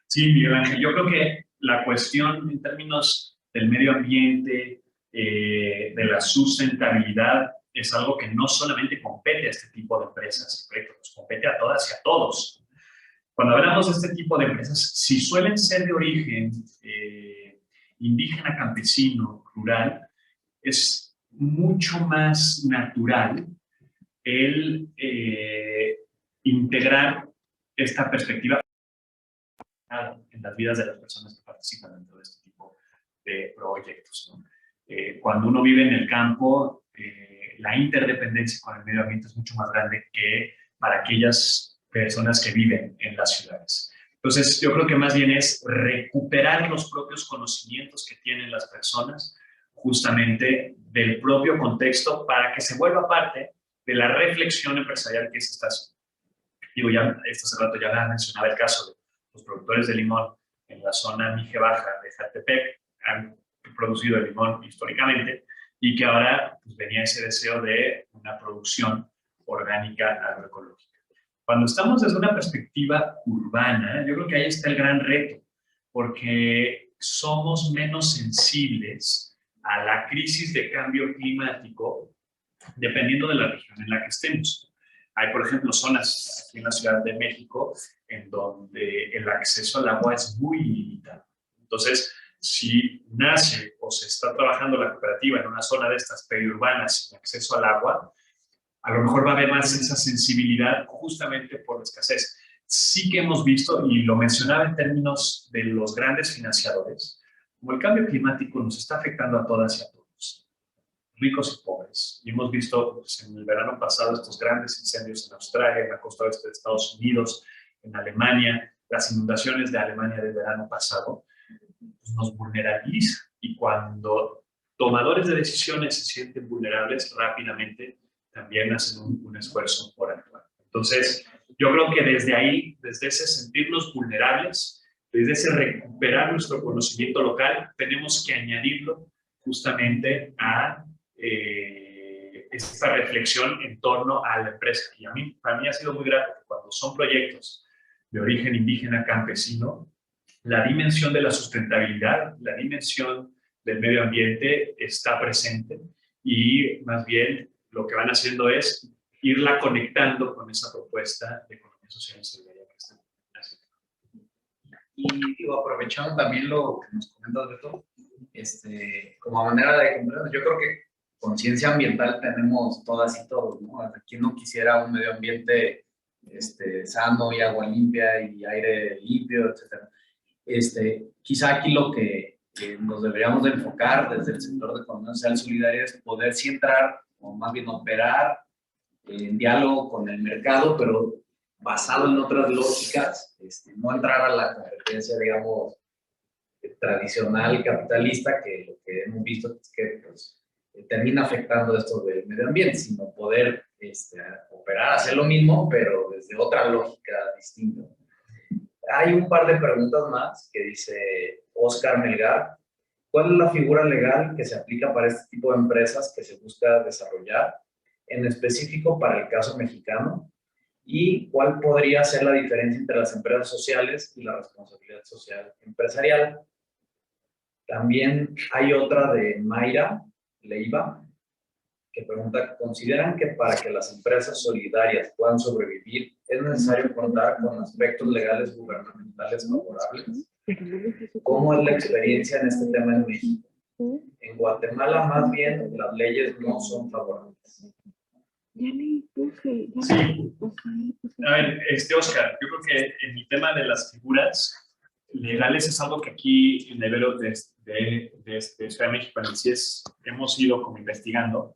Sí, Miguel Ángel, yo creo que la cuestión en términos del medio ambiente, de la sustentabilidad, es algo que no solamente compete a este tipo de empresas y proyectos, nos compete a todas y a todos. Cuando hablamos de este tipo de empresas, si suelen ser de origen indígena, campesino, rural, es mucho más natural el integrar esta perspectiva en las vidas de las personas que participan dentro de este tipo de proyectos, ¿no? Cuando uno vive en el campo, la interdependencia con el medio ambiente es mucho más grande que para aquellas personas que viven en las ciudades. Entonces, yo creo que más bien es recuperar los propios conocimientos que tienen las personas justamente del propio contexto para que se vuelva parte de la reflexión empresarial que se está haciendo. Digo, ya hace rato ya mencionaba el caso de los productores de limón en la zona Mije Baja de Jaltepec, han producido el limón históricamente y que ahora pues, venía ese deseo de una producción orgánica agroecológica. Cuando estamos desde una perspectiva urbana, yo creo que ahí está el gran reto, porque somos menos sensibles a la crisis de cambio climático dependiendo de la región en la que estemos. Hay, por ejemplo, zonas aquí en la Ciudad de México en donde el acceso al agua es muy limitado. Entonces, si nace o se está trabajando la cooperativa en una zona de estas periurbanas sin acceso al agua, a lo mejor va a haber más esa sensibilidad justamente por la escasez. Sí que hemos visto, y lo mencionaba en términos de los grandes financiadores, como el cambio climático nos está afectando a todas y a todos, ricos y pobres. Y hemos visto pues, en el verano pasado estos grandes incendios en Australia, en la costa oeste de Estados Unidos, en Alemania, las inundaciones de Alemania del verano pasado, pues, nos vulnerabiliza. Y cuando tomadores de decisiones se sienten vulnerables, rápidamente también hacen un esfuerzo por actuar. Entonces, yo creo que desde ahí, desde ese sentirnos vulnerables, desde ese recuperar nuestro conocimiento local, tenemos que añadirlo justamente a esta reflexión en torno a la empresa. Y para mí ha sido muy grato que cuando son proyectos de origen indígena campesino, la dimensión de la sustentabilidad, la dimensión del medio ambiente está presente y más bien lo que van haciendo es irla conectando con esa propuesta de economía social y solidaria que están haciendo. Y digo, aprovechando también lo que nos comentas, Beto, como manera de comprender, yo creo que conciencia ambiental tenemos todas y todos, ¿no? ¿Quién no quisiera un medio ambiente sano y agua limpia y aire limpio, etcétera? Quizá aquí lo que nos deberíamos de enfocar desde el sector de economía social y solidaria es poder sí entrar, o más bien operar en diálogo con el mercado, pero basado en otras lógicas, no entrar a la competencia, digamos, tradicional capitalista, que lo que hemos visto es que pues, termina afectando esto del medio ambiente, sino poder operar, hacer lo mismo, pero desde otra lógica distinta. Hay un par de preguntas más que dice Oscar Melgar. ¿Cuál es la figura legal que se aplica para este tipo de empresas que se busca desarrollar, en específico para el caso mexicano? ¿Y cuál podría ser la diferencia entre las empresas sociales y la responsabilidad social empresarial? También hay otra de Mayra Leiva, que pregunta, ¿consideran que para que las empresas solidarias puedan sobrevivir es necesario contar con aspectos legales gubernamentales favorables? ¿Cómo es la experiencia en este tema en México? En Guatemala, más bien, las leyes no son favorables. Sí. A ver, Oscar, yo creo que en el tema de las figuras legales es algo que aquí en el nivel de Ciudad de México en el CIES hemos ido como investigando.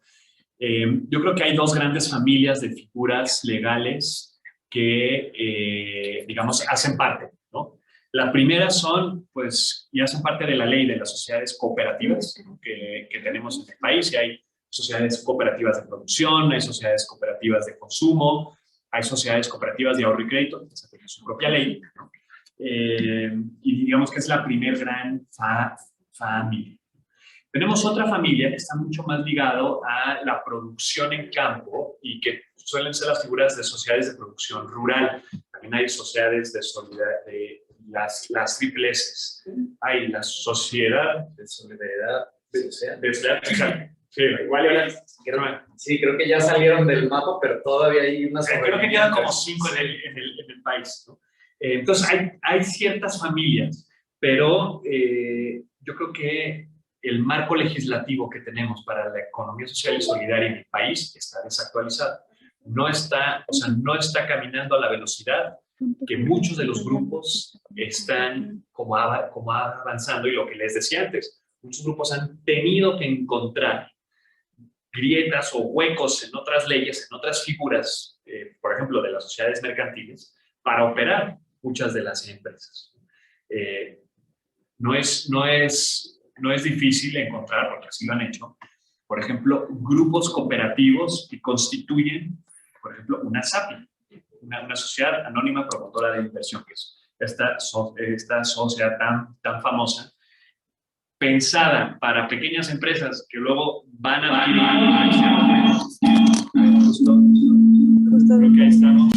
Yo creo que hay dos grandes familias de figuras legales que, digamos, hacen parte, ¿no? La primera son, pues, y hacen parte de la ley de las sociedades cooperativas que tenemos en el país, y hay sociedades cooperativas de producción, hay sociedades cooperativas de consumo, hay sociedades cooperativas de ahorro y crédito, que tienen su propia ley, ¿no? Y digamos que es la primer gran familia. Tenemos otra familia que está mucho más ligado a la producción en campo y que suelen ser las figuras de sociedades de producción rural. También hay sociedades de solidaridad, de las triple S. Hay la sociedad De solidaridad social. social. Sí, igual ahora. Creo que ya salieron del mapa, pero todavía hay unas. Creo que quedan como 5 en el país, ¿no? Entonces, hay ciertas familias, pero yo creo que el marco legislativo que tenemos para la economía social y solidaria en el país está desactualizado. No está, o sea, no está caminando a la velocidad que muchos de los grupos están como avanzando, y lo que les decía antes, muchos grupos han tenido que encontrar grietas o huecos en otras leyes, en otras figuras, por ejemplo, de las sociedades mercantiles, para operar muchas de las empresas. No es difícil encontrar, porque así lo han hecho, por ejemplo, grupos cooperativos que constituyen, por ejemplo, una SAPI, una sociedad anónima promotora de inversión, que es esta sociedad tan famosa, pensada para pequeñas empresas que luego van a adquirir justo creo que ahí estamos.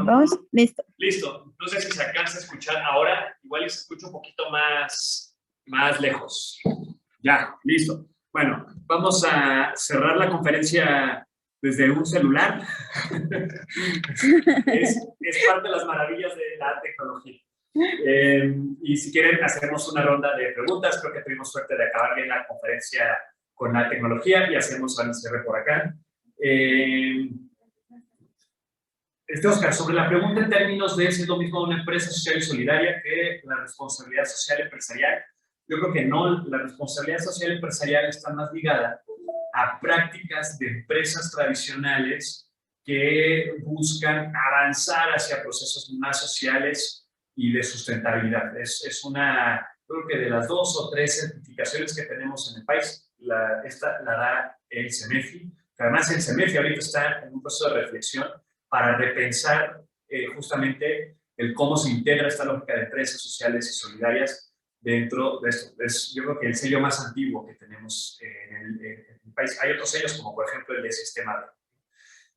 Dos, listo. Listo. No sé si se alcanza a escuchar ahora. Igual se escucha un poquito más lejos. Ya, listo. Bueno, vamos a cerrar la conferencia desde un celular. es parte de las maravillas de la tecnología. Y si quieren, hacemos una ronda de preguntas. Creo que tuvimos suerte de acabar bien la conferencia con la tecnología y hacemos el cierre por acá. Oscar, sobre la pregunta en términos de si es lo mismo una empresa social y solidaria que la responsabilidad social empresarial, yo creo que no. La responsabilidad social empresarial está más ligada a prácticas de empresas tradicionales que buscan avanzar hacia procesos más sociales y de sustentabilidad. Es una, creo que de las 2 o 3 certificaciones que tenemos en el país, esta la da el CEMEFI. Además, el CEMEFI ahorita está en un proceso de reflexión para repensar justamente el cómo se integra esta lógica de empresas sociales y solidarias dentro de esto. Es, yo creo que el sello más antiguo que tenemos en el país. Hay otros sellos, como por ejemplo el de Sistema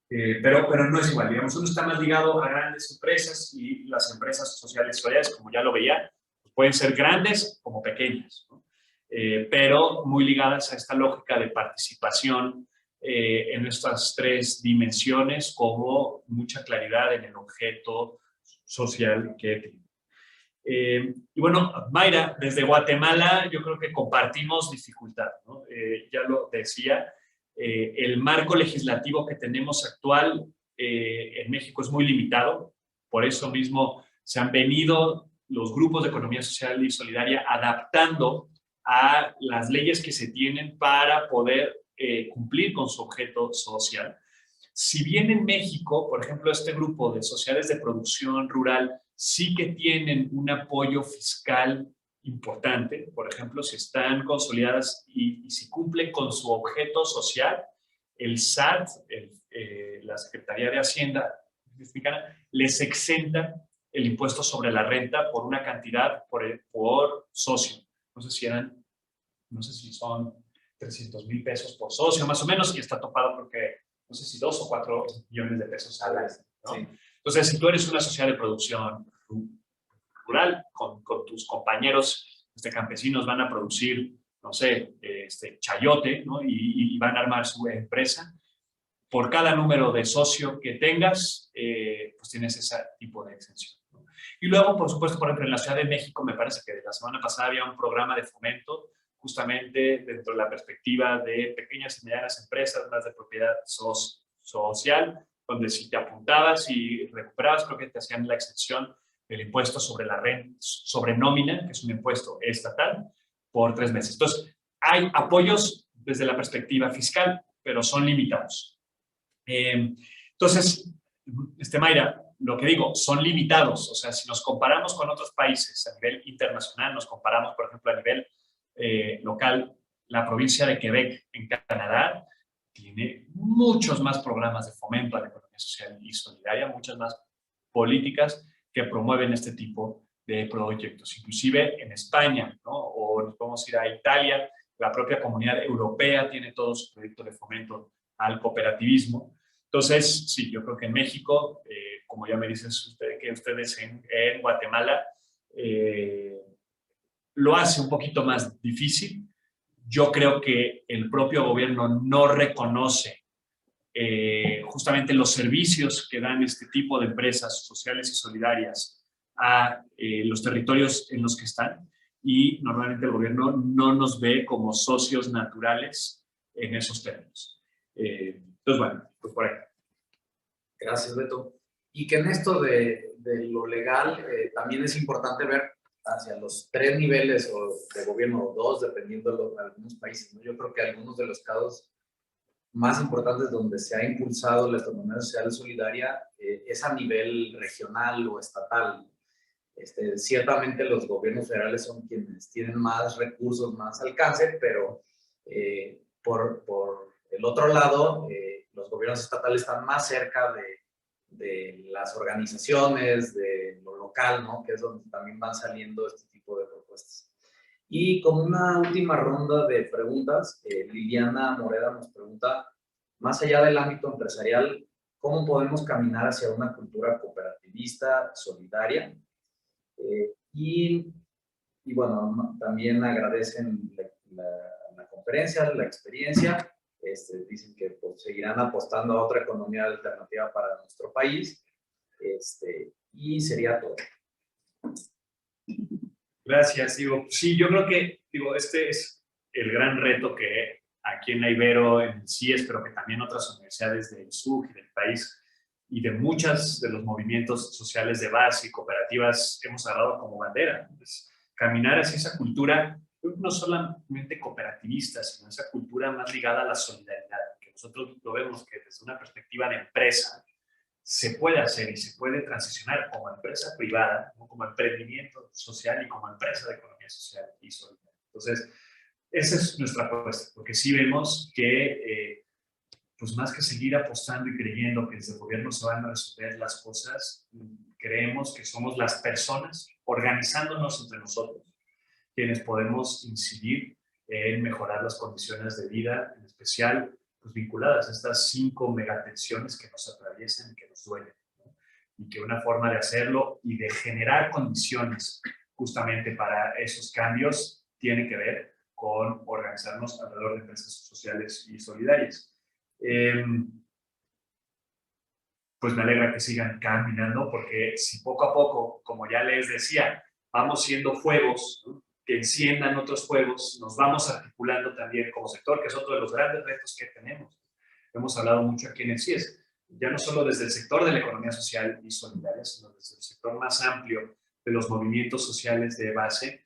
D. Pero no es igual. Digamos, uno está más ligado a grandes empresas, y las empresas sociales y solidarias, como ya lo veía, pueden ser grandes como pequeñas, ¿no? Pero muy ligadas a esta lógica de participación en estas 3 dimensiones, como mucha claridad en el objeto social que tiene. Y bueno, Mayra, desde Guatemala yo creo que compartimos dificultad, ¿no? Ya lo decía, el marco legislativo que tenemos actual en México es muy limitado. Por eso mismo se han venido los grupos de economía social y solidaria adaptando a las leyes que se tienen para poder cumplir con su objeto social. Si bien en México, por ejemplo, este grupo de sociedades de producción rural sí que tienen un apoyo fiscal importante, por ejemplo, si están consolidadas y si cumplen con su objeto social, el SAT, la Secretaría de Hacienda mexicana, les exenta el impuesto sobre la renta por una cantidad por socio. No sé si son 300,000 pesos por socio, más o menos, y está topado porque no sé si 2 o 4 millones de pesos al año, ¿no? Sí. Entonces, si tú eres una sociedad de producción rural, con tus compañeros campesinos van a producir, no sé, chayote, ¿no? Y van a armar su empresa, por cada número de socio que tengas, pues tienes ese tipo de exención, ¿no? Y luego, por supuesto, por ejemplo, en la Ciudad de México, me parece que la semana pasada había un programa de fomento justamente dentro de la perspectiva de pequeñas y medianas empresas, más de propiedad social, donde si te apuntabas y recuperabas, creo que te hacían la exención del impuesto sobre la renta, sobre nómina, que es un impuesto estatal, por 3 meses. Entonces, hay apoyos desde la perspectiva fiscal, pero son limitados. Entonces, Mayra, lo que digo, son limitados. O sea, si nos comparamos con otros países a nivel internacional, nos comparamos, por ejemplo, a nivel local, la provincia de Quebec en Canadá tiene muchos más programas de fomento a la economía social y solidaria, muchas más políticas que promueven este tipo de proyectos. Inclusive en España, ¿no? O nos podemos ir a Italia, la propia Comunidad Europea tiene todo su proyecto de fomento al cooperativismo. Entonces, sí, yo creo que en México, como ya me dices usted, que ustedes en Guatemala, lo hace un poquito más difícil. Yo creo que el propio gobierno no reconoce justamente los servicios que dan este tipo de empresas sociales y solidarias a los territorios en los que están, y normalmente el gobierno no nos ve como socios naturales en esos términos. Entonces, bueno, pues por ahí. Gracias, Beto. Y que en esto de lo legal también es importante ver hacia los 3 niveles o de gobierno, o 2, dependiendo de algunos países, ¿no? Yo creo que algunos de los casos más importantes donde se ha impulsado la economía social solidaria es a nivel regional o estatal. Ciertamente los gobiernos federales son quienes tienen más recursos, más alcance, pero por el otro lado, los gobiernos estatales están más cerca de las organizaciones, de lo local, ¿no? Que es donde también van saliendo este tipo de propuestas. Y como una última ronda de preguntas, Liliana Moreda nos pregunta, más allá del ámbito empresarial, ¿cómo podemos caminar hacia una cultura cooperativista, solidaria? Y bueno, también agradecen la conferencia, la experiencia. Dicen que pues, seguirán apostando a otra economía alternativa para nuestro país. Y sería todo. Gracias, digo. Sí, yo creo que, este es el gran reto que aquí en la Ibero, en el CIES, pero que también otras universidades del sur y del país y de muchos de los movimientos sociales de base y cooperativas hemos agarrado como bandera. Pues, caminar hacia esa cultura, no solamente cooperativista, sino esa cultura más ligada a la solidaridad, que nosotros lo vemos que desde una perspectiva de empresa se puede hacer y se puede transicionar como empresa privada, ¿no? Como emprendimiento social y como empresa de economía social y solidaria. Entonces, esa es nuestra apuesta, porque sí vemos que, pues más que seguir apostando y creyendo que desde el gobierno se van a resolver las cosas, creemos que somos las personas organizándonos entre nosotros quienes podemos incidir en mejorar las condiciones de vida, en especial pues, vinculadas a estas 5 megatensiones que nos atraviesan y que nos duelen, ¿no? Y que una forma de hacerlo y de generar condiciones justamente para esos cambios tiene que ver con organizarnos alrededor de empresas sociales y solidarias. Pues me alegra que sigan caminando, porque si poco a poco, como ya les decía, vamos siendo fuegos, ¿no? Que enciendan otros fuegos, nos vamos articulando también como sector, que es otro de los grandes retos que tenemos. Hemos hablado mucho aquí en el CIES, ya no solo desde el sector de la economía social y solidaria, sino desde el sector más amplio de los movimientos sociales de base.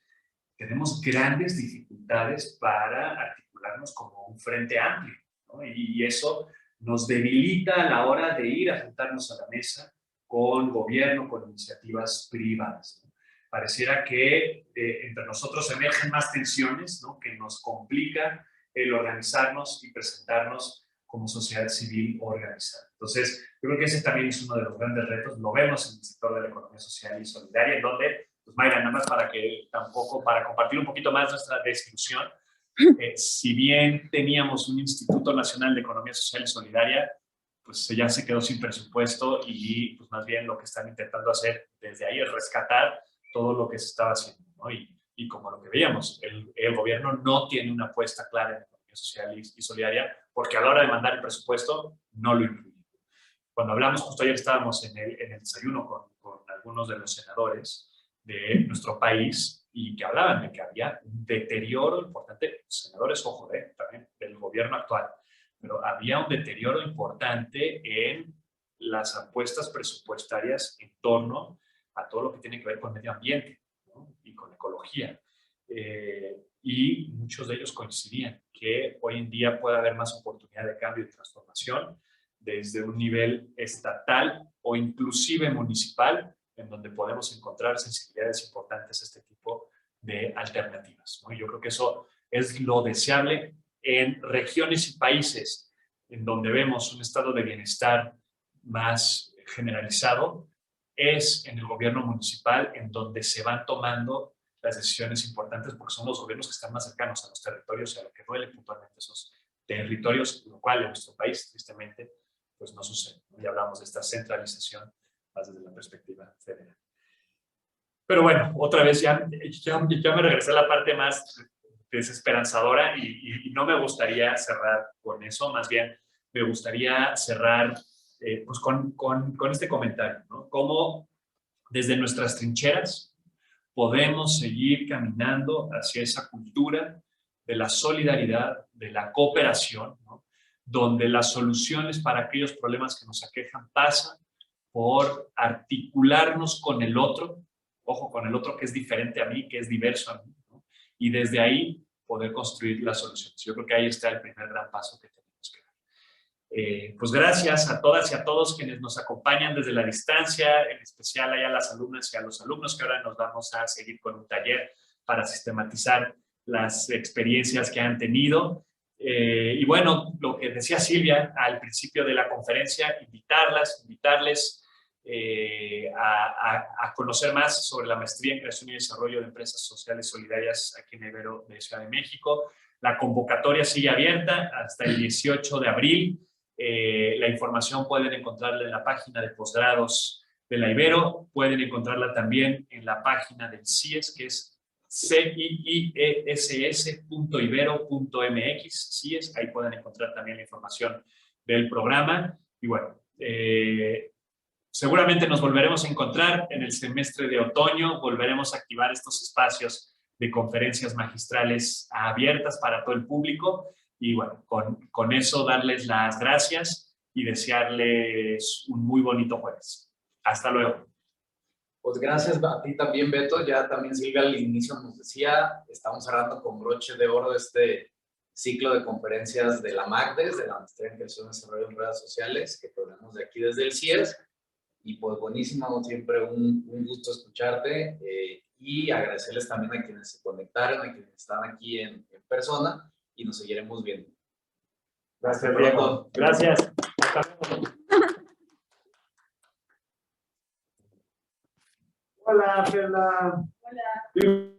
Tenemos grandes dificultades para articularnos como un frente amplio, ¿no? Y eso nos debilita a la hora de ir a sentarnos a la mesa con gobierno, con iniciativas privadas, ¿no? Pareciera que entre nosotros emergen más tensiones, ¿no? Que nos complica el organizarnos y presentarnos como sociedad civil organizada. Entonces, yo creo que ese también es uno de los grandes retos. Lo vemos en el sector de la economía social y solidaria, en donde, pues Mayra, nada más para compartir un poquito más nuestra desilusión, si bien teníamos un Instituto Nacional de Economía Social y Solidaria, pues ya se quedó sin presupuesto y pues más bien lo que están intentando hacer desde ahí es rescatar todo lo que se estaba haciendo, ¿no? Y como lo que veíamos, el gobierno no tiene una apuesta clara en economía social y solidaria, porque a la hora de mandar el presupuesto no lo incluye. Cuando hablamos, justo ayer estábamos en el desayuno con algunos de los senadores de nuestro país y que hablaban de que había un deterioro importante, senadores, ojo, también del gobierno actual, pero había un deterioro importante en las apuestas presupuestarias en torno a todo lo que tiene que ver con medio ambiente, ¿no? Y con ecología. Y muchos de ellos coincidían que hoy en día puede haber más oportunidad de cambio y transformación desde un nivel estatal o inclusive municipal, en donde podemos encontrar sensibilidades importantes a este tipo de alternativas, ¿no? Yo creo que eso es lo deseable en regiones y países en donde vemos un estado de bienestar más generalizado, es en el gobierno municipal en donde se van tomando las decisiones importantes, porque son los gobiernos que están más cercanos a los territorios y a lo que duele puntualmente esos territorios, lo cual en nuestro país, tristemente, pues no sucede, ¿no? Ya hablamos de esta centralización más desde la perspectiva federal. Pero bueno, otra vez ya me regresé a la parte más desesperanzadora y no me gustaría cerrar con eso, más bien me gustaría cerrar pues con este comentario, ¿no? Cómo desde nuestras trincheras podemos seguir caminando hacia esa cultura de la solidaridad, de la cooperación, ¿no? Donde las soluciones para aquellos problemas que nos aquejan pasan por articularnos con el otro, ojo, con el otro que es diferente a mí, que es diverso a mí, ¿no? Y desde ahí poder construir las soluciones. Yo creo que ahí está el primer gran paso que tenemos que dar. Pues gracias a todas y a todos quienes nos acompañan desde la distancia, en especial a las alumnas y a los alumnos que ahora nos vamos a seguir con un taller para sistematizar las experiencias que han tenido. Y bueno, lo que decía Silvia al principio de la conferencia, invitarles a conocer más sobre la maestría en creación y desarrollo de empresas sociales solidarias aquí en Ibero de Ciudad de México. La convocatoria sigue abierta hasta el 18 de abril. La información pueden encontrarla en la página de posgrados de la Ibero, pueden encontrarla también en la página del CIES, que es ciiess.ibero.mx, CIES, ahí pueden encontrar también la información del programa. Y bueno, seguramente nos volveremos a encontrar en el semestre de otoño, volveremos a activar estos espacios de conferencias magistrales abiertas para todo el público. Y bueno, con eso darles las gracias y desearles un muy bonito jueves. Hasta luego. Pues gracias a ti también, Beto. Ya también Silvia al inicio nos decía, estamos cerrando con broche de oro este ciclo de conferencias de la MACDES, de la Maestría en Creación y Desarrollo en Redes Sociales, que tenemos de aquí desde el CIES. Y pues buenísimo, siempre un gusto escucharte y agradecerles también a quienes se conectaron, a quienes están aquí en persona y nos seguiremos viendo. Gracias, Diego. Gracias. Hasta luego. Hola, Perla. Hola.